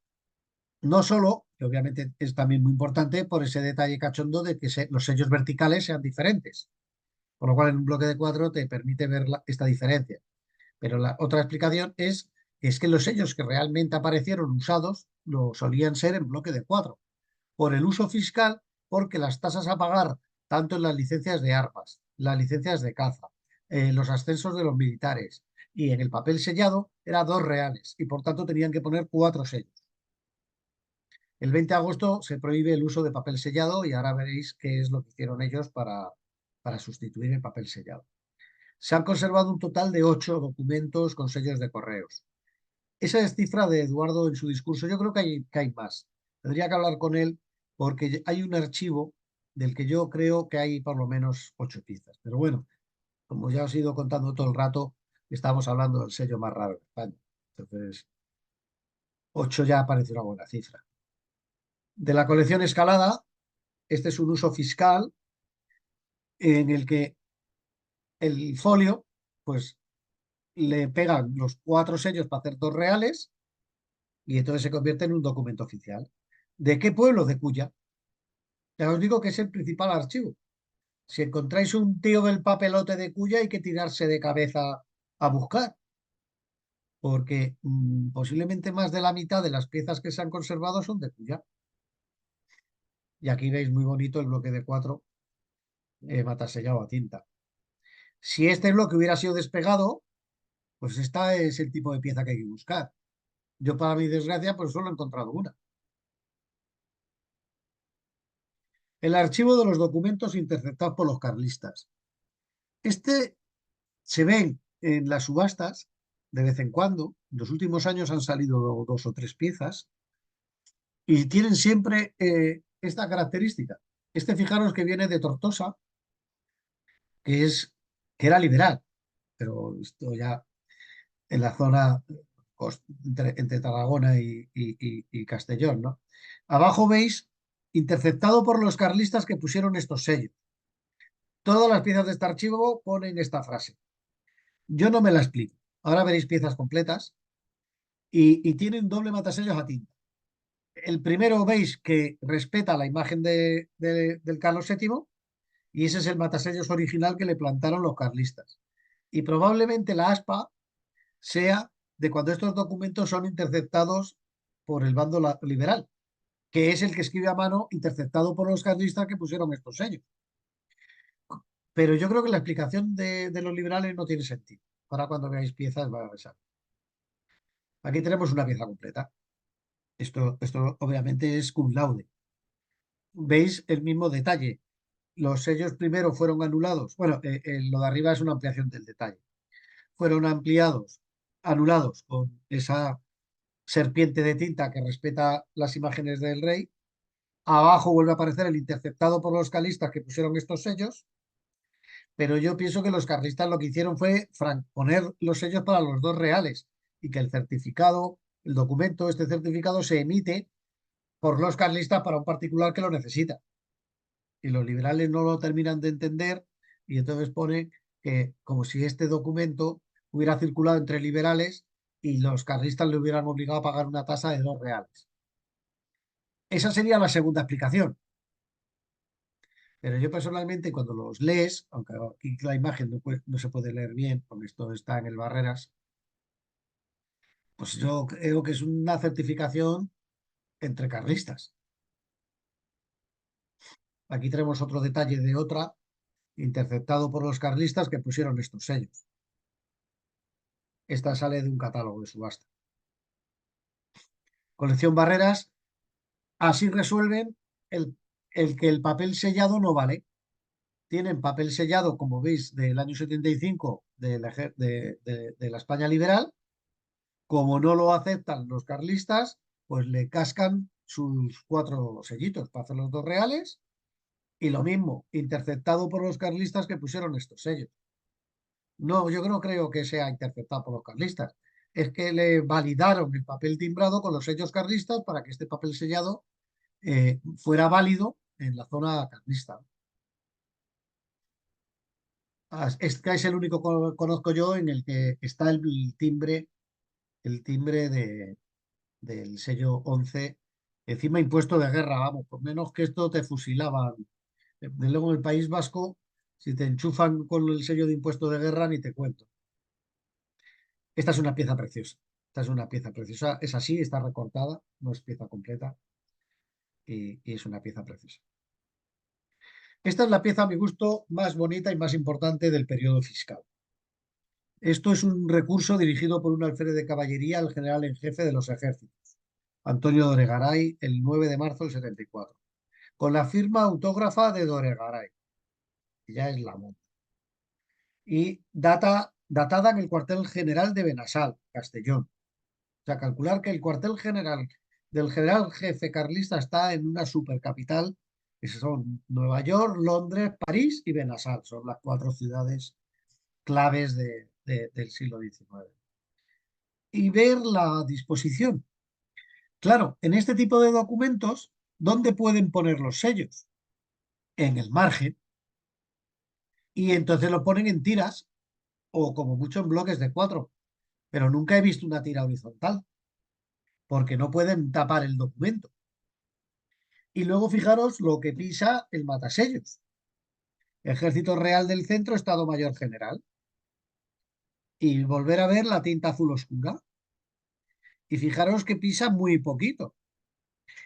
No solo, que obviamente es también muy importante, por ese detalle cachondo de que los sellos verticales sean diferentes. Por lo cual, en un bloque de 4 te permite ver esta diferencia. Pero la otra explicación es que los sellos que realmente aparecieron usados lo solían ser en bloque de 4 por el uso fiscal, porque las tasas a pagar, tanto en las licencias de armas, las licencias de caza, los ascensos de los militares y en el papel sellado, era 2 reales y por tanto tenían que poner 4 sellos. El 20 de agosto se prohíbe el uso de papel sellado y ahora veréis qué es lo que hicieron ellos para sustituir el papel sellado. Se han conservado un total de 8 documentos con sellos de correos. Esa es cifra de Eduardo en su discurso. Yo creo que hay más. Tendría que hablar con él porque hay un archivo del que yo creo que hay por lo menos 8 piezas. Pero bueno, como ya os he ido contando todo el rato, estamos hablando del sello más raro de España. Entonces, 8 ya parece una buena cifra. De la colección Escalada, este es un uso fiscal en el que el folio, pues le pegan los 4 sellos para hacer 2 reales y entonces se convierte en un documento oficial. ¿De qué pueblo? De Cuya. Ya os digo que es el principal archivo. Si encontráis un tío del papelote de Cuya hay que tirarse de cabeza a buscar, porque posiblemente más de la mitad de las piezas que se han conservado son de Cuya. Y aquí veis muy bonito el bloque de 4 matasellado a tinta. Si este bloque hubiera sido despegado, pues esta es el tipo de pieza que hay que buscar. Yo, para mi desgracia, pues solo he encontrado una. El archivo de los documentos interceptados por los carlistas. Este se ven en las subastas de vez en cuando. En los últimos años han salido 2 o 3 piezas y tienen siempre esta característica. Este, fijaros que viene de Tortosa, que era liberal, pero esto ya en la zona entre Tarragona y Castellón, ¿no? Abajo veis interceptado por los carlistas que pusieron estos sellos. Todas las piezas de este archivo ponen esta frase. Yo no me la explico. Ahora veréis piezas completas y tienen doble matasellos a tinta. El primero veis que respeta la imagen del Carlos VII y ese es el matasellos original que le plantaron los carlistas. Y probablemente la aspa sea de cuando estos documentos son interceptados por el bando liberal, que es el que escribe a mano interceptado por los carlistas que pusieron estos sellos. Pero yo creo que la explicación de los liberales no tiene sentido. Ahora cuando veáis piezas va a pensar. Aquí tenemos una pieza completa. Esto obviamente es cum laude. Veis el mismo detalle. Los sellos primero fueron anulados. Bueno, lo de arriba es una ampliación del detalle. Fueron anulados con esa serpiente de tinta que respeta las imágenes del rey. Abajo vuelve a aparecer el interceptado por los carlistas que pusieron estos sellos. Pero yo pienso que los carlistas lo que hicieron fue poner los sellos para los 2 reales y que el certificado, el documento, este certificado se emite por los carlistas para un particular que lo necesita. Y los liberales no lo terminan de entender y entonces pone que como si este documento hubiera circulado entre liberales y los carlistas le hubieran obligado a pagar una tasa de 2 reales. Esa sería la segunda explicación. Pero yo personalmente cuando los lees, aunque aquí la imagen no se puede leer bien porque esto está en el Barreras, pues yo creo que es una certificación entre carlistas. Aquí tenemos otro detalle de otra interceptado por los carlistas que pusieron estos sellos. Esta sale de un catálogo de subasta. Colección Barreras, así resuelven el, el que el papel sellado no vale. Tienen papel sellado, como veis, del año 75 de la España liberal. Como no lo aceptan los carlistas, pues le cascan sus 4 sellitos para hacer los 2 reales. Y lo mismo, interceptado por los carlistas que pusieron estos sellos. No, yo no creo que sea interceptado por los carlistas. Es que le validaron el papel timbrado con los sellos carlistas para que este papel sellado fuera válido en la zona carlista. Este es el único que conozco yo en el que está el timbre del sello 11, encima impuesto de guerra, vamos, por menos que esto te fusilaban. De luego en el País Vasco, si te enchufan con el sello de impuesto de guerra, ni te cuento. Esta es una pieza preciosa. Esta es una pieza preciosa. Es así, está recortada, no es pieza completa y es una pieza preciosa. Esta es la pieza, a mi gusto, más bonita y más importante del periodo fiscal. Esto es un recurso dirigido por un alférez de caballería al general en jefe de los ejércitos, Antonio Doregaray, el 9 de marzo del 74, con la firma autógrafa de Doregaray, que ya es la monta, y datada en el cuartel general de Benassal, Castellón. O sea, calcular que el cuartel general del general jefe carlista está en una supercapital, que son Nueva York, Londres, París y Benassal. Son las 4 ciudades claves del siglo XIX. Y ver la disposición. Claro, en este tipo de documentos, ¿dónde pueden poner los sellos? En el margen. Y entonces lo ponen en tiras o como mucho en bloques de 4. Pero nunca he visto una tira horizontal porque no pueden tapar el documento. Y luego fijaros lo que pisa el matasellos. Ejército Real del Centro, Estado Mayor General. Y volver a ver la tinta azul oscura. Y fijaros que pisa muy poquito.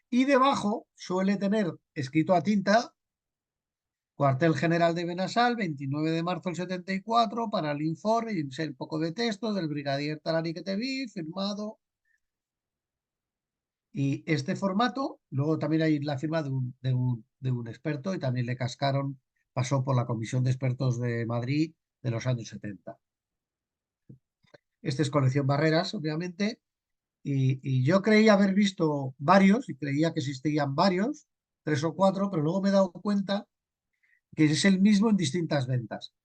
Y debajo suele tener escrito a tinta Cuartel General de Benassal, 29 de marzo del 74, para el informe, y un poco de texto del brigadier Talari que te vi, firmado. Y este formato, luego también hay la firma de un experto y también le cascaron, pasó por la Comisión de Expertos de Madrid de los años 70. Este es colección Barreras, obviamente, y yo creía haber visto varios y creía que existían varios, 3 o 4, pero luego me he dado cuenta que es el mismo en distintas ventas.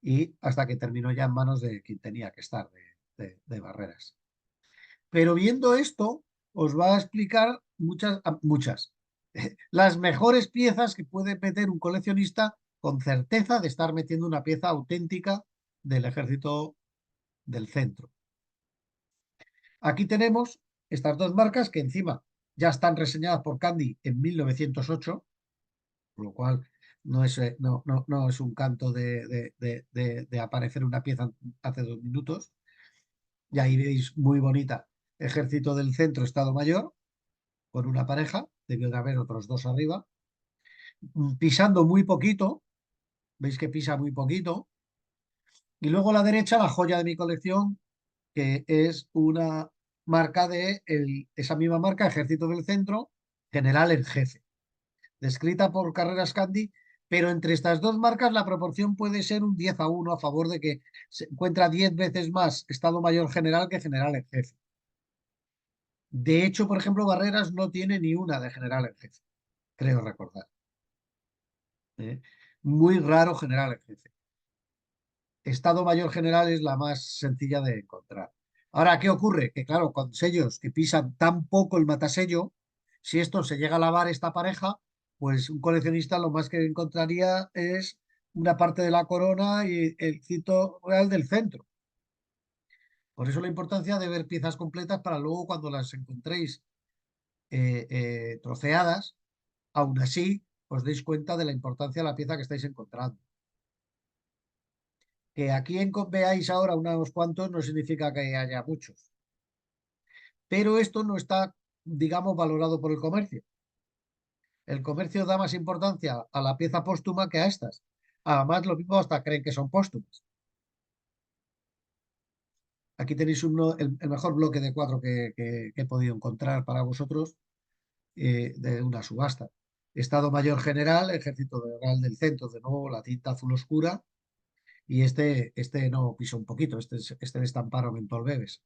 Y hasta que terminó ya en manos de quien tenía que estar, de Barreras. Pero viendo esto, os va a explicar muchas, las mejores piezas que puede meter un coleccionista con certeza de estar metiendo una pieza auténtica del ejército del centro. Aquí tenemos estas 2 marcas que encima ya están reseñadas por Candy en 1908, por lo cual no es un canto de aparecer una pieza hace 2 minutos. Y ahí veis muy bonita, Ejército del Centro, Estado Mayor, con una pareja, debió de haber otros 2 arriba, pisando muy poquito, veis que pisa muy poquito, y luego a la derecha la joya de mi colección, que es una marca esa misma marca, Ejército del Centro, General en Jefe, descrita por Carreras Candy, pero entre estas 2 marcas la proporción puede ser un 10-1 a favor de que se encuentra 10 veces más Estado Mayor General que General en Jefe. De hecho, por ejemplo, Barreras no tiene ni una de General en Jefe, creo recordar. ¿Eh? Muy raro General en Jefe. Estado Mayor General es la más sencilla de encontrar. Ahora, ¿qué ocurre? Que claro, con sellos que pisan tan poco el matasello, si esto se llega a lavar esta pareja, pues un coleccionista lo más que encontraría es una parte de la corona y el cito real del centro. Por eso la importancia de ver piezas completas para luego cuando las encontréis troceadas, aún así os deis cuenta de la importancia de la pieza que estáis encontrando. Que aquí veáis ahora unos cuantos no significa que haya muchos. Pero esto no está, digamos, valorado por el comercio. El comercio da más importancia a la pieza póstuma que a estas. Además, lo mismo hasta creen que son póstumas. Aquí tenéis el mejor bloque de cuadro que he podido encontrar para vosotros de una subasta. Estado Mayor General, Ejército Real del Centro, de nuevo la tinta azul oscura, y este no piso un poquito, este le estamparon en Tolbebes.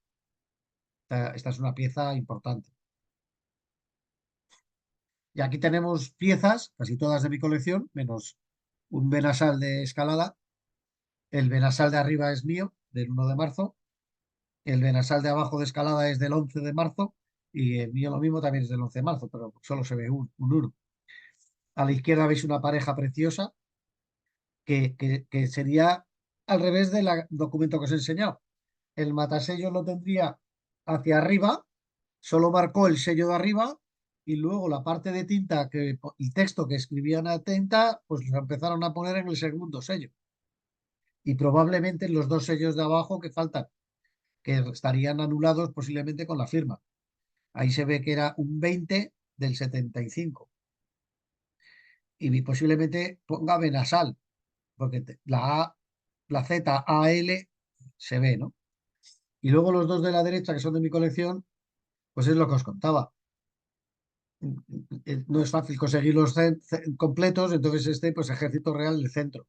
Esta es una pieza importante. Y aquí tenemos piezas, casi todas de mi colección, menos un Benasal de Escalada. El Benasal de arriba es mío, del 1 de marzo. El Benasal de abajo de Escalada es del 11 de marzo. Y el mío lo mismo también es del 11 de marzo, pero solo se ve un 1. A la izquierda veis una pareja preciosa que sería al revés del documento que os he enseñado. El matasellos lo tendría hacia arriba, solo marcó el sello de arriba y luego la parte de tinta, el texto que escribían a tinta, pues lo empezaron a poner en el segundo sello. Y probablemente en los dos sellos de abajo que faltan, que estarían anulados posiblemente con la firma. Ahí se ve que era un 20 del 75. Y posiblemente ponga Benasal, porque la Z, A, L se ve, ¿no? Y luego los dos de la derecha, que son de mi colección, pues es lo que os contaba. No es fácil conseguir los completos, entonces pues Ejército Real del Centro.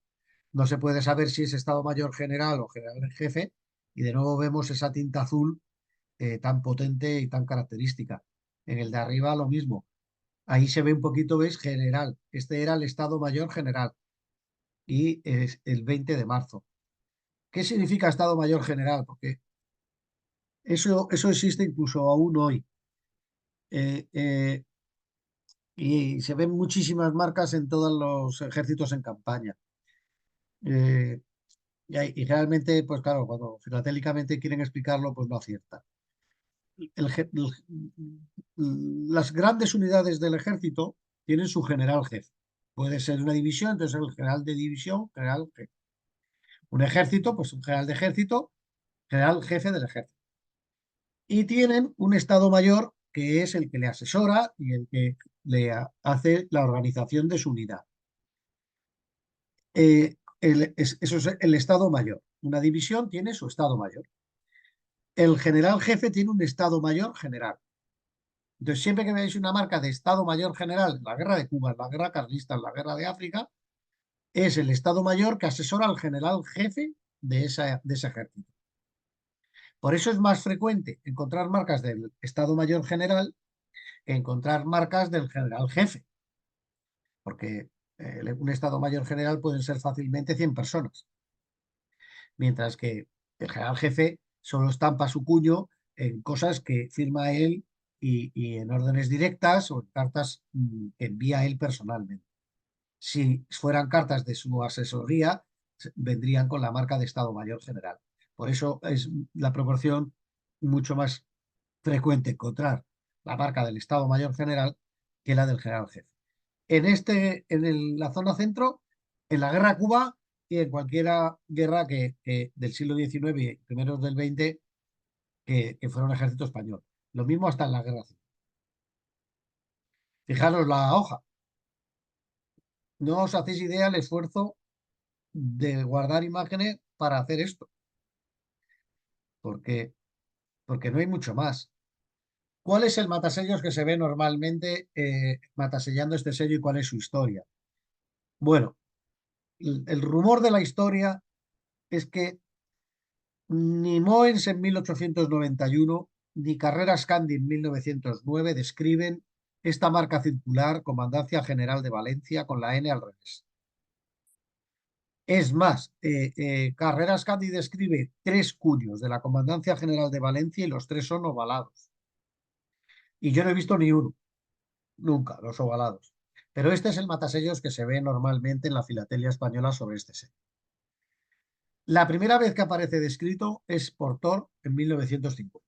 No se puede saber si es Estado Mayor General o General en Jefe, y de nuevo vemos esa tinta azul tan potente y tan característica. En el de arriba lo mismo. Ahí se ve un poquito, ¿ves? General. Este era el Estado Mayor General y es el 20 de marzo. ¿Qué significa Estado Mayor General? Porque eso existe incluso aún hoy. Eh, eh, y se ven muchísimas marcas en todos los ejércitos en campaña. Eh, y realmente, pues claro, cuando filatélicamente quieren explicarlo, pues no acierta. El je- el- las grandes unidades del ejército tienen su general jefe. Puede ser una división, entonces el general de división, general jefe. Un ejército, pues un general de ejército, general jefe del ejército. Y tienen un estado mayor que es el que le asesora y el que hace la organización de su unidad. Eso es el estado mayor. Una división tiene su estado mayor. El general jefe tiene un estado mayor general. Entonces, siempre que veáis una marca de Estado Mayor General, en la guerra de Cuba, en la guerra carlista, en la guerra de África, es el Estado Mayor que asesora al general jefe de ese ejército. Por eso es más frecuente encontrar marcas del Estado Mayor General que encontrar marcas del general jefe, porque un Estado Mayor General pueden ser fácilmente 100 personas, mientras que el general jefe solo estampa su cuño en cosas que firma él y en órdenes directas o en cartas que envía él personalmente. Si fueran cartas de su asesoría, vendrían con la marca de Estado Mayor General. Por eso es la proporción mucho más frecuente encontrar la marca del Estado Mayor General que la del General Jefe. La zona centro, en la guerra de Cuba y en cualquier guerra del siglo XIX y primeros del XX que fuera un ejército español. Lo mismo hasta en la guerra civil. Fijaros la hoja. No os hacéis idea el esfuerzo de guardar imágenes para hacer esto, porque, porque no hay mucho más. ¿Cuál es el matasellos que se ve normalmente matasellando este sello y cuál es su historia? Bueno, el rumor de la historia es que ni Moens en 1891 ni Carreras Candy en 1909 describen esta marca circular Comandancia General de Valencia con la N al revés. Es más, Carreras Candy describe tres cuños de la Comandancia General de Valencia y los tres son ovalados. Y yo no he visto ni uno, nunca, los ovalados. Pero este es el matasellos que se ve normalmente en la filatelia española sobre este sello. La primera vez que aparece descrito es por Thor en 1950.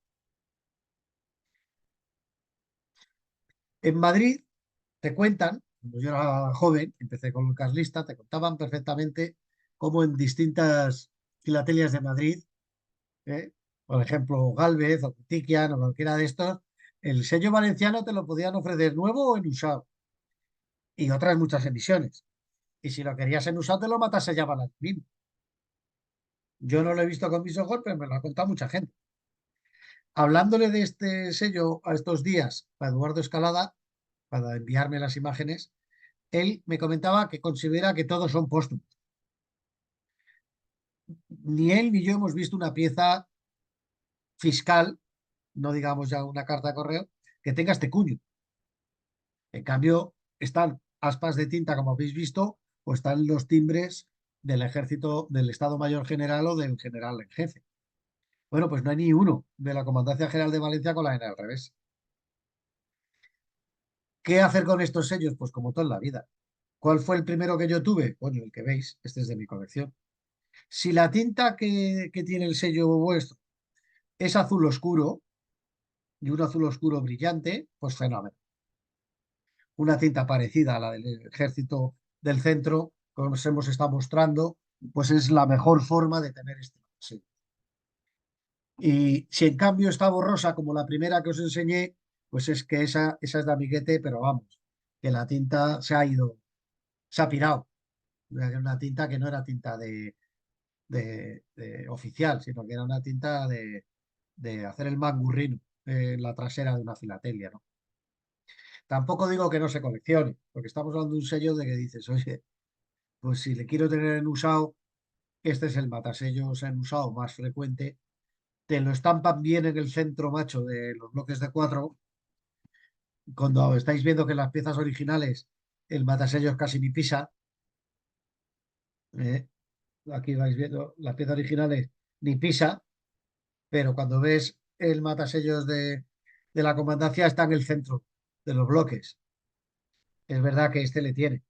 En Madrid te cuentan, cuando yo era joven, empecé con un carlista, te contaban perfectamente cómo en distintas filatelias de Madrid, ¿eh? Por ejemplo, Gálvez o Tiquian o cualquiera de estos, el sello valenciano te lo podían ofrecer nuevo o en usado. y otras muchas emisiones. Y si lo querías en usado, te lo matas, se llama la mismo. Yo no lo he visto con mis ojos, pero me lo ha contado mucha gente. Hablándole de este sello a estos días a Eduardo Escalada, para enviarme las imágenes, él me comentaba que considera que todos son póstumos. Ni él ni yo hemos visto una pieza fiscal, no digamos ya una carta de correo, que tenga este cuño. En cambio, están aspas de tinta, como habéis visto, o están los timbres del ejército, del Estado Mayor General o del general en jefe. Bueno, pues no hay ni uno de la Comandancia General de Valencia con la N al revés. ¿Qué hacer con estos sellos? Pues como todo en la vida. ¿Cuál fue el primero que yo tuve? Coño, el que veis, este es de mi colección. Si la tinta que tiene el sello vuestro es azul oscuro y un azul oscuro brillante, pues fenómeno. Una tinta parecida a la del ejército del centro, como os hemos estado mostrando, pues es la mejor forma de tener este sello. Y si en cambio está borrosa como la primera que os enseñé, pues es que esa es de amiguete, pero vamos, que la tinta se ha ido, se ha pirado. Una tinta que no era tinta de oficial, sino que era una tinta de hacer el mangurrino en la trasera de una filatelia, ¿no? Tampoco digo que no se coleccione, porque estamos hablando de un sello de que dices, oye, pues si le quiero tener en usado, este es el matasellos en usado más frecuente. Te lo estampan bien en el centro macho de los bloques de cuatro. Cuando estáis viendo que las piezas originales el matasellos casi ni pisa, ¿eh? Aquí vais viendo las piezas originales ni pisa, pero cuando ves el matasellos de la comandancia está en el centro de los bloques. Es verdad que este le tiene,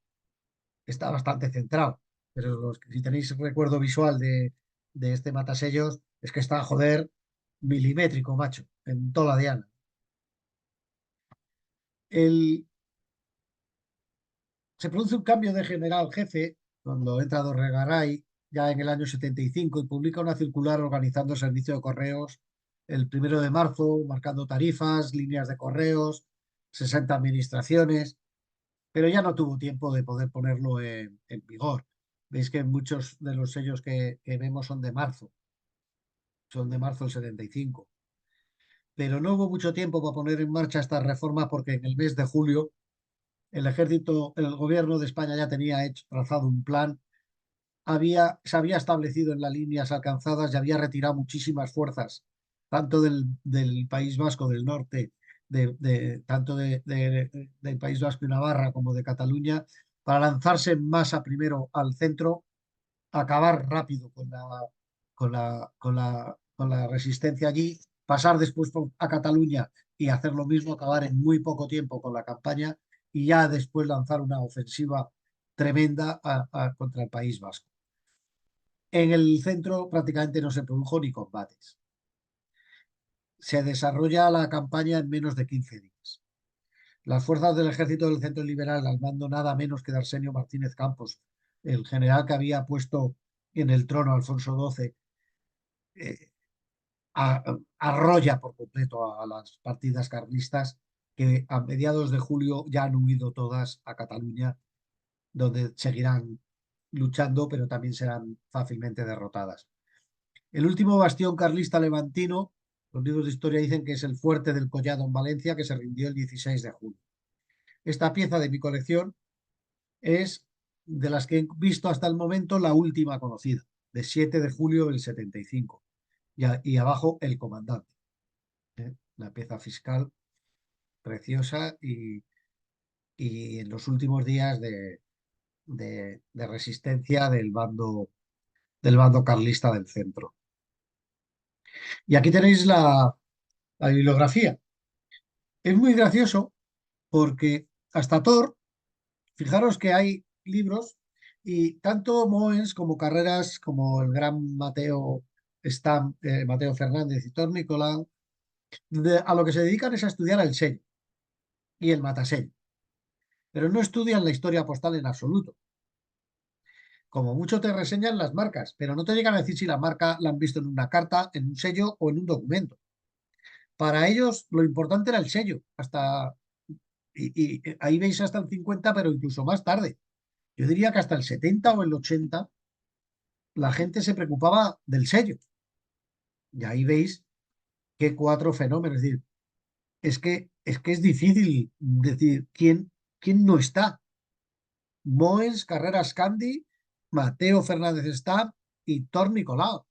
está bastante centrado, pero si tenéis recuerdo visual de este matasellos, es que está, joder, milimétrico, macho, en toda la diana. El, Se produce un cambio de general jefe cuando entra Dorregaray ya en el año 75 y publica una circular organizando el servicio de correos el 1 de marzo, marcando tarifas, líneas de correos, 60 administraciones, pero ya no tuvo tiempo de poder ponerlo en vigor. Veis que muchos de los sellos que vemos son de marzo del 75, pero no hubo mucho tiempo para poner en marcha esta reforma porque en el mes de julio el ejército, el gobierno de España ya tenía trazado un plan, se había establecido en las líneas alcanzadas y había retirado muchísimas fuerzas, tanto del País Vasco del norte, tanto del País Vasco y Navarra como de Cataluña, para lanzarse en masa primero al centro, acabar rápido con la resistencia allí, pasar después a Cataluña y hacer lo mismo, acabar en muy poco tiempo con la campaña y ya después lanzar una ofensiva tremenda contra el País Vasco. En el centro prácticamente no se produjo ni combates. Se desarrolla la campaña en menos de 15 días. Las fuerzas del ejército del centro liberal, al mando nada menos que de Arsenio Martínez Campos, el general que había puesto en el trono a Alfonso XII, eh, arrolla por completo a las partidas carlistas que a mediados de julio ya han huido todas a Cataluña, donde seguirán luchando, pero también serán fácilmente derrotadas. El último bastión carlista levantino, los libros de historia dicen que es el fuerte del Collado en Valencia, que se rindió el 16 de julio. Esta pieza de mi colección es de las que he visto hasta el momento la última conocida, de 7 de julio del 75. Y abajo el comandante, ¿eh? La pieza fiscal preciosa y en los últimos días de resistencia del bando carlista del centro. Y aquí tenéis la bibliografía. Es muy gracioso porque hasta Thor, fijaros que hay libros y tanto Moens como Carreras, como el gran Mateo Fernández y Thor Nicolau, a lo que se dedican es a estudiar el sello y el matasello, pero no estudian la historia postal en absoluto. Como mucho te reseñan las marcas, pero no te llegan a decir si la marca la han visto en una carta, en un sello o en un documento. Para ellos lo importante era el sello, y ahí veis hasta el 50, pero incluso más tarde. Yo diría que hasta el 70 o el 80 la gente se preocupaba del sello. Y ahí veis qué cuatro fenómenos. Es decir, es que es difícil decir quién no está. Moens, Carreras Candy, Mateo Fernández Stab y Tor Nicolau.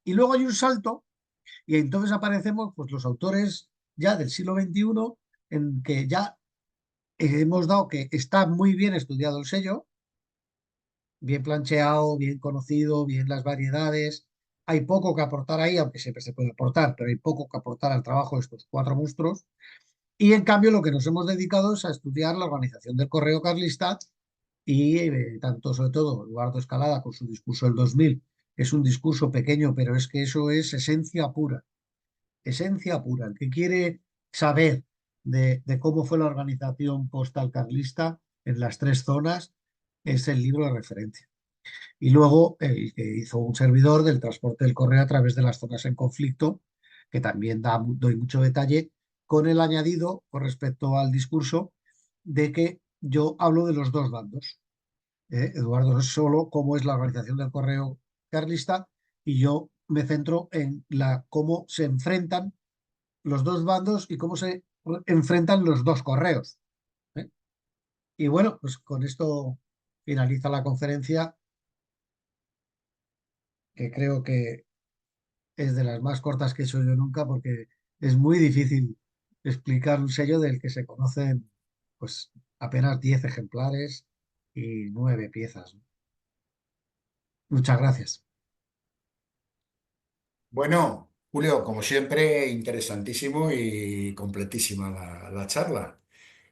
Y luego hay un salto, y entonces aparecemos pues, los autores ya del siglo XXI, en que ya hemos dado que está muy bien estudiado el sello, bien plancheado, bien conocido, bien las variedades. Hay poco que aportar ahí, aunque siempre se puede aportar, pero hay poco que aportar al trabajo de estos cuatro monstruos. Y en cambio lo que nos hemos dedicado es a estudiar la organización del correo carlista y tanto, sobre todo, Eduardo Escalada con su discurso del 2000, es un discurso pequeño, pero es que eso es esencia pura, esencia pura. El que quiere saber de cómo fue la organización postal carlista en las tres zonas es el libro de referencia. Y luego el que hizo un servidor del transporte del correo a través de las zonas en conflicto, que también doy mucho detalle, con el añadido con respecto al discurso de que yo hablo de los dos bandos. Eduardo es solo cómo es la organización del correo carlista y yo me centro en cómo se enfrentan los dos bandos y cómo se enfrentan los dos correos. ¿Eh? Y bueno, pues con esto finaliza la conferencia, que creo que es de las más cortas que he hecho yo nunca, porque es muy difícil explicar un sello del que se conocen pues apenas 10 ejemplares y 9 piezas. Muchas gracias. Bueno, Julio, como siempre, interesantísimo y completísima la charla.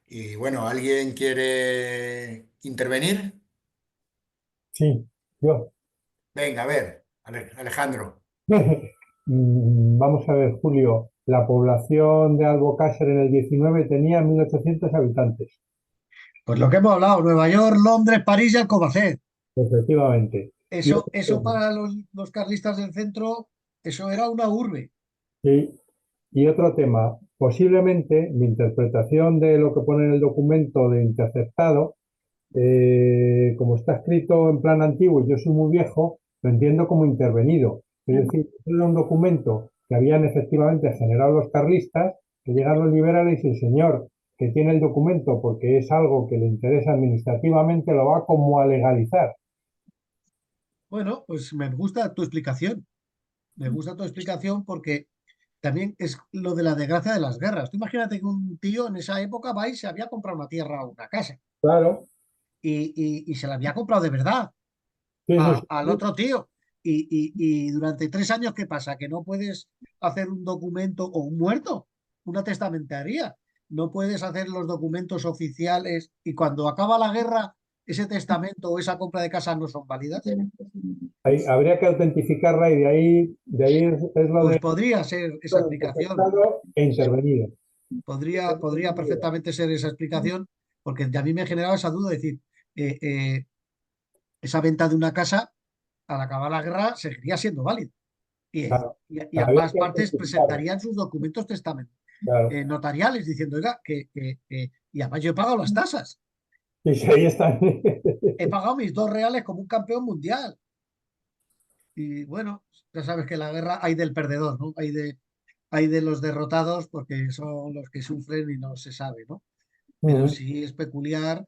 Y bueno, ¿alguien quiere intervenir? Sí, yo. Venga, a ver, Alejandro. Vamos a ver, Julio. La población de Albocácer en el 19 tenía 1.800 habitantes, Pues lo que hemos hablado, Nueva York, Londres, París y Alcobendas. efectivamente. Y Eso otro, para los carlistas del centro, eso era una urbe. y- y otro tema, posiblemente mi interpretación de lo que pone en el documento de interceptado, como está escrito en plan antiguo y yo soy muy viejo, lo entiendo como intervenido. Es decir, era un documento que habían efectivamente generado los carlistas, que llegan los liberales y el señor que tiene el documento porque es algo que le interesa administrativamente lo va como a legalizar. Bueno, pues me gusta tu explicación. Me gusta tu explicación porque también es lo de la desgracia de las guerras. Tú imagínate que un tío en esa época va y se había comprado una tierra o una casa Claro, y se la había comprado de verdad sí, sí, al sí, otro tío. Y durante 3 años, ¿qué pasa? Que no puedes hacer un documento o un muerto, una testamentaría. No puedes hacer los documentos oficiales y cuando acaba la guerra, ese testamento o esa compra de casa no son válidas. habría que autentificarla y de ahí es lo Pues de podría ser esa explicación. interceptado e intervenido. Podría perfectamente ser esa explicación, porque a mí me generaba esa duda, decir, eh, eh, esa venta de una casa al acabar la guerra seguiría siendo válida. Claro, Y había ambas que partes autentificarla. presentarían sus documentos Claro. notariales diciendo, oiga, y además yo he pagado las tasas, Y si ahí están. he pagado mis 2 reales como un campeón mundial. Y bueno, ya sabes que la guerra hay del perdedor, ¿no? Hay de los derrotados porque son los que sufren y no se sabe, ¿no? Pero Ujú. sí es peculiar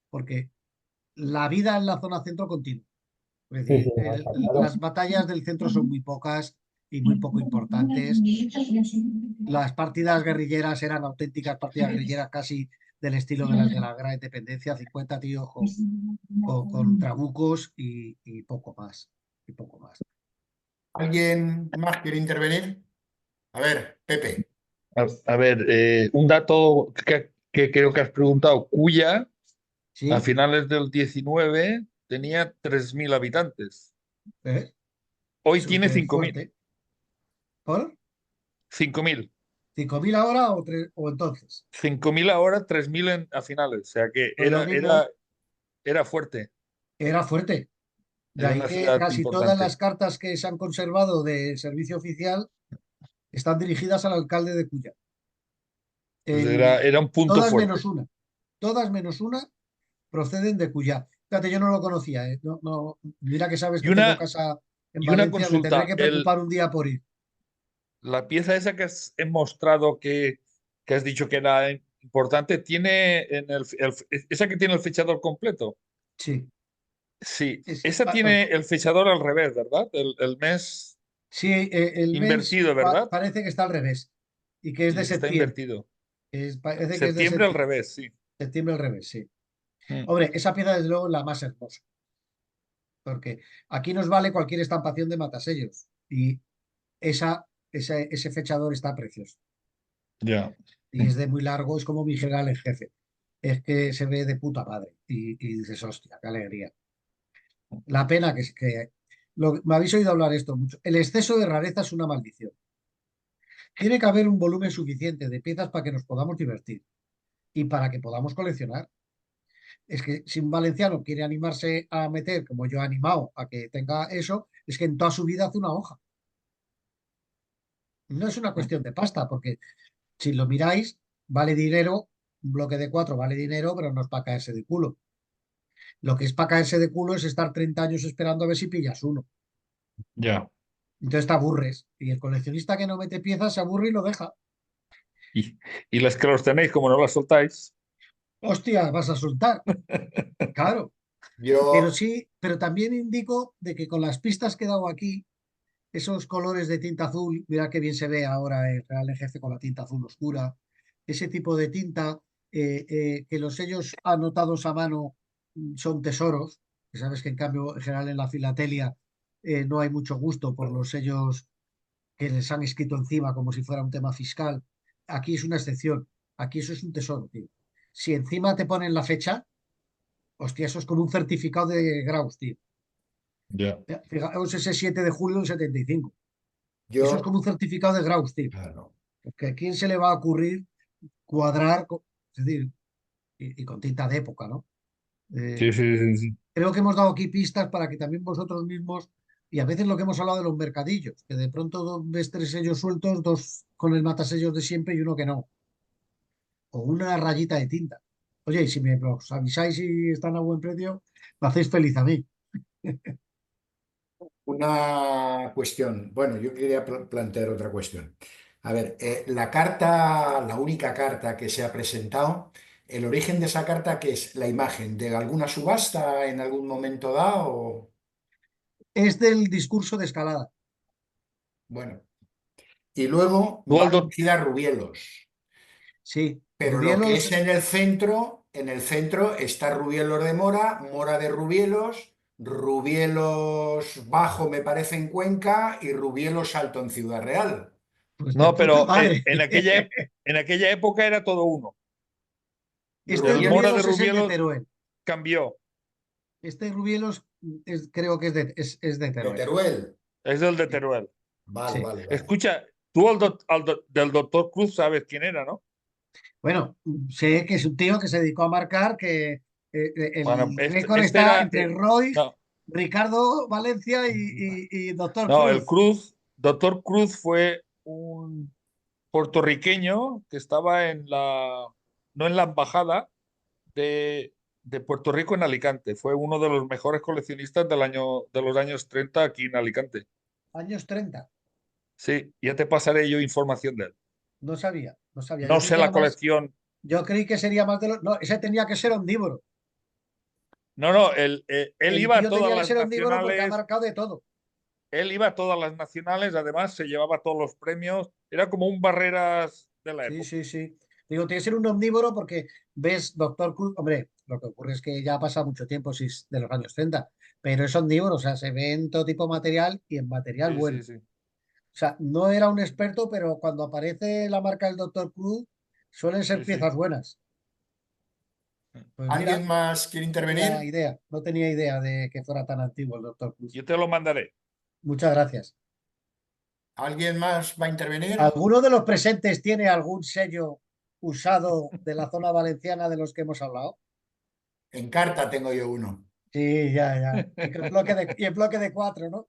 porque la vida en la zona centro continúa. Es Sí, sí, decir, no, está claro. las batallas del centro son muy pocas y muy poco importantes. Las partidas guerrilleras eran auténticas partidas guerrilleras casi del estilo de las de la Guerra de Independencia, 50 tíos con trabucos y poco más. Y poco más. ¿Alguien más quiere intervenir? A ver, Pepe. A ver, un dato que creo que has preguntado, Cuya a ¿Sí? finales del 19 tenía 3.000 habitantes. ¿Eh? Hoy tiene Súper 5.000. fuerte. ¿Por? 5.000. 5.000 ahora o entonces. 5.000 ahora, 3.000 a finales. O sea que Pues lo mismo, era fuerte. era fuerte. De Era ahí una que ciudad casi todas importante. las cartas que se han conservado de servicio oficial están dirigidas al alcalde de Cuya. Pues En- era un punto todas fuerte. todas menos una proceden de Cuyá. Fíjate, yo no lo conocía, ¿eh? Mira que sabes Y que tengo una, casa en y una Valencia, me tendré consulta, que preocupar un día por ir. la pieza esa que has mostrado que has dicho que era importante, ¿tiene esa que tiene el fechador completo? Sí, Sí, es- esa ah, tiene el fechador al revés, ¿verdad? El mes sí, el mes invertido, ¿verdad? parece que está al revés y que es de Sí, está septiembre. invertido. Parece que es de Septiembre al septiembre, revés, sí. septiembre al revés, sí. Mm, Hombre, esa pieza desde luego es la más hermosa, porque aquí nos vale cualquier estampación de matasellos y ese fechador está precioso. ya. Y es de muy largo, es como mi general en jefe. Es que se ve de puta madre y dices, hostia, qué alegría. La pena me habéis oído hablar esto mucho. El exceso de rareza es una maldición. Tiene que haber un volumen suficiente de piezas para que nos podamos divertir y para que podamos coleccionar. Es que si un valenciano quiere animarse a meter, como yo he animado, a que tenga eso, es que en toda su vida hace una hoja. No es una cuestión de pasta, porque si lo miráis, vale dinero, un bloque de cuatro vale dinero, pero no es para caerse de culo. Lo que es para caerse de culo es estar 30 años esperando a ver si pillas uno. Ya. Entonces te aburres. Y el coleccionista que no mete piezas se aburre y lo deja. Y, y las que los tenéis, como no las soltáis. Hostia, vas a soltar. Claro. Pero Yo, sí, pero también indico de que con las pistas que he dado aquí, esos colores de tinta azul, mira qué bien se ve ahora el Real Jefe con la tinta azul oscura, ese tipo de tinta que los sellos anotados a mano son tesoros, que sabes que en cambio en general en la filatelia no hay mucho gusto por los sellos que les han escrito encima como si fuera un tema fiscal. Aquí es una excepción, aquí eso es un tesoro, tío. Si encima te ponen la fecha, hostia, eso es como un certificado de Graus, tío. Ya. Fijaos ese 7 de julio del 75. Eso es yo, como un certificado de Graus, tío. claro. Porque ¿a quién se le va a ocurrir cuadrar, es decir, y con tinta de época, ¿no? Sí, Eh, sí, sí, sí. creo que hemos dado aquí pistas para que también vosotros mismos, y a veces lo que hemos hablado de los mercadillos, que de pronto ves tres sellos sueltos, dos con el matasellos de siempre y uno que no, o una rayita de tinta. Oye, y si me los avisáis y están a buen precio, me hacéis feliz a mí. Una cuestión. Bueno, yo quería plantear otra cuestión. A ver, la carta, la única carta que se ha presentado, el origen de esa carta, ¿qué es? ¿La imagen de alguna subasta en algún momento dado? Es del discurso de Escalada. Bueno, y luego Tú, va Aldo, dirigida a Rubielos. Sí, Pero lo que es Rubielos, en el centro está Rubielos de Mora, Mora de Rubielos, Rubielos Bajo me parece en Cuenca y Rubielos Alto en Ciudad Real. pues de no, puta pero madre. en aquella época era todo uno. Este El Mora de Rubielos es el de Rubielos Teruel. cambió. Este Rubielos creo que es de De Teruel. Teruel. Es el de Sí, Teruel. Vale, sí. vale, vale. Escucha, del doctor Cruz sabes quién era, ¿no? Bueno, sé que es un tío que se dedicó a marcar, que Bueno, el récord este está era. entre Roy, No, Ricardo Valencia y Doctor no, el Cruz. Cruz. Doctor Cruz fue un puertorriqueño que estaba no en la embajada de Puerto Rico en Alicante. Fue uno de los mejores coleccionistas de los años 30 aquí en Alicante. Años 30. Sí, ya te pasaré yo información de él. No sabía, no sabía. No Yo creí sé que la era más, colección. yo creí que sería más de los. No, ese tenía que ser omnívoro. No, no, él El iba a tío todas tenía que las ser omnívoro porque ha nacionales. marcado de todo. Él iba a todas las nacionales, además se llevaba todos los premios. Era como un Barreras de la Sí, época. sí, sí. Digo, tiene que ser un omnívoro porque ves Doctor Cruz, hombre, lo que ocurre es que ya ha pasado mucho tiempo, si es de los años 30, pero es omnívoro, o sea, se ve en todo tipo de material y en material Sí, bueno. sí, sí. O sea, no era un experto, pero cuando aparece la marca del Doctor Cruz, suelen ser Sí, sí. piezas buenas. Pues ¿Alguien mira, más quiere intervenir? no tenía idea de que fuera tan antiguo el Doctor Cruz. Yo te lo mandaré. Muchas gracias. ¿Alguien más va a intervenir? ¿Alguno de los presentes tiene algún sello usado de la zona valenciana de los que hemos hablado? En carta tengo yo uno. Sí, ya, ya. Y el bloque de cuatro, ¿no?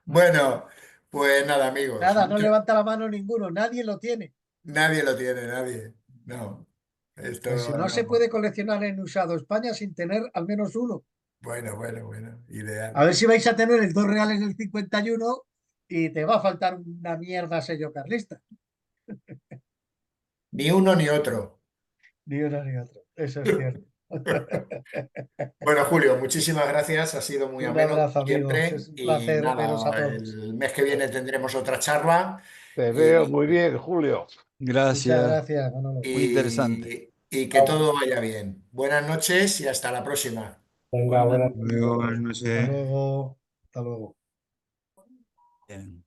Bueno, Pues nada, amigos. Nada, no levanta la mano ninguno, nadie lo tiene. Nadie lo tiene, nadie. No. Esto Pues si no se no. puede coleccionar en usado España sin tener al menos uno. Bueno, bueno, bueno. A Ideal. ver si vais a tener el 2 reales del 51 y te va a faltar una mierda sello carlista. Ni uno ni otro. Ni uno ni otro. Eso es cierto. Bueno, Julio, muchísimas gracias. Ha sido muy Un ameno, como abrazo, amigos. siempre. Es un Y placer veros a nada, todos. el mes que viene tendremos otra charla. Te veo Y, muy bien, Julio. Muchas Gracias, gracias, Manolo. muy interesante. y que todo vaya bien. Buenas noches y hasta la próxima. Venga, Buenas buenas noches. Hasta luego. Hasta luego. Bien.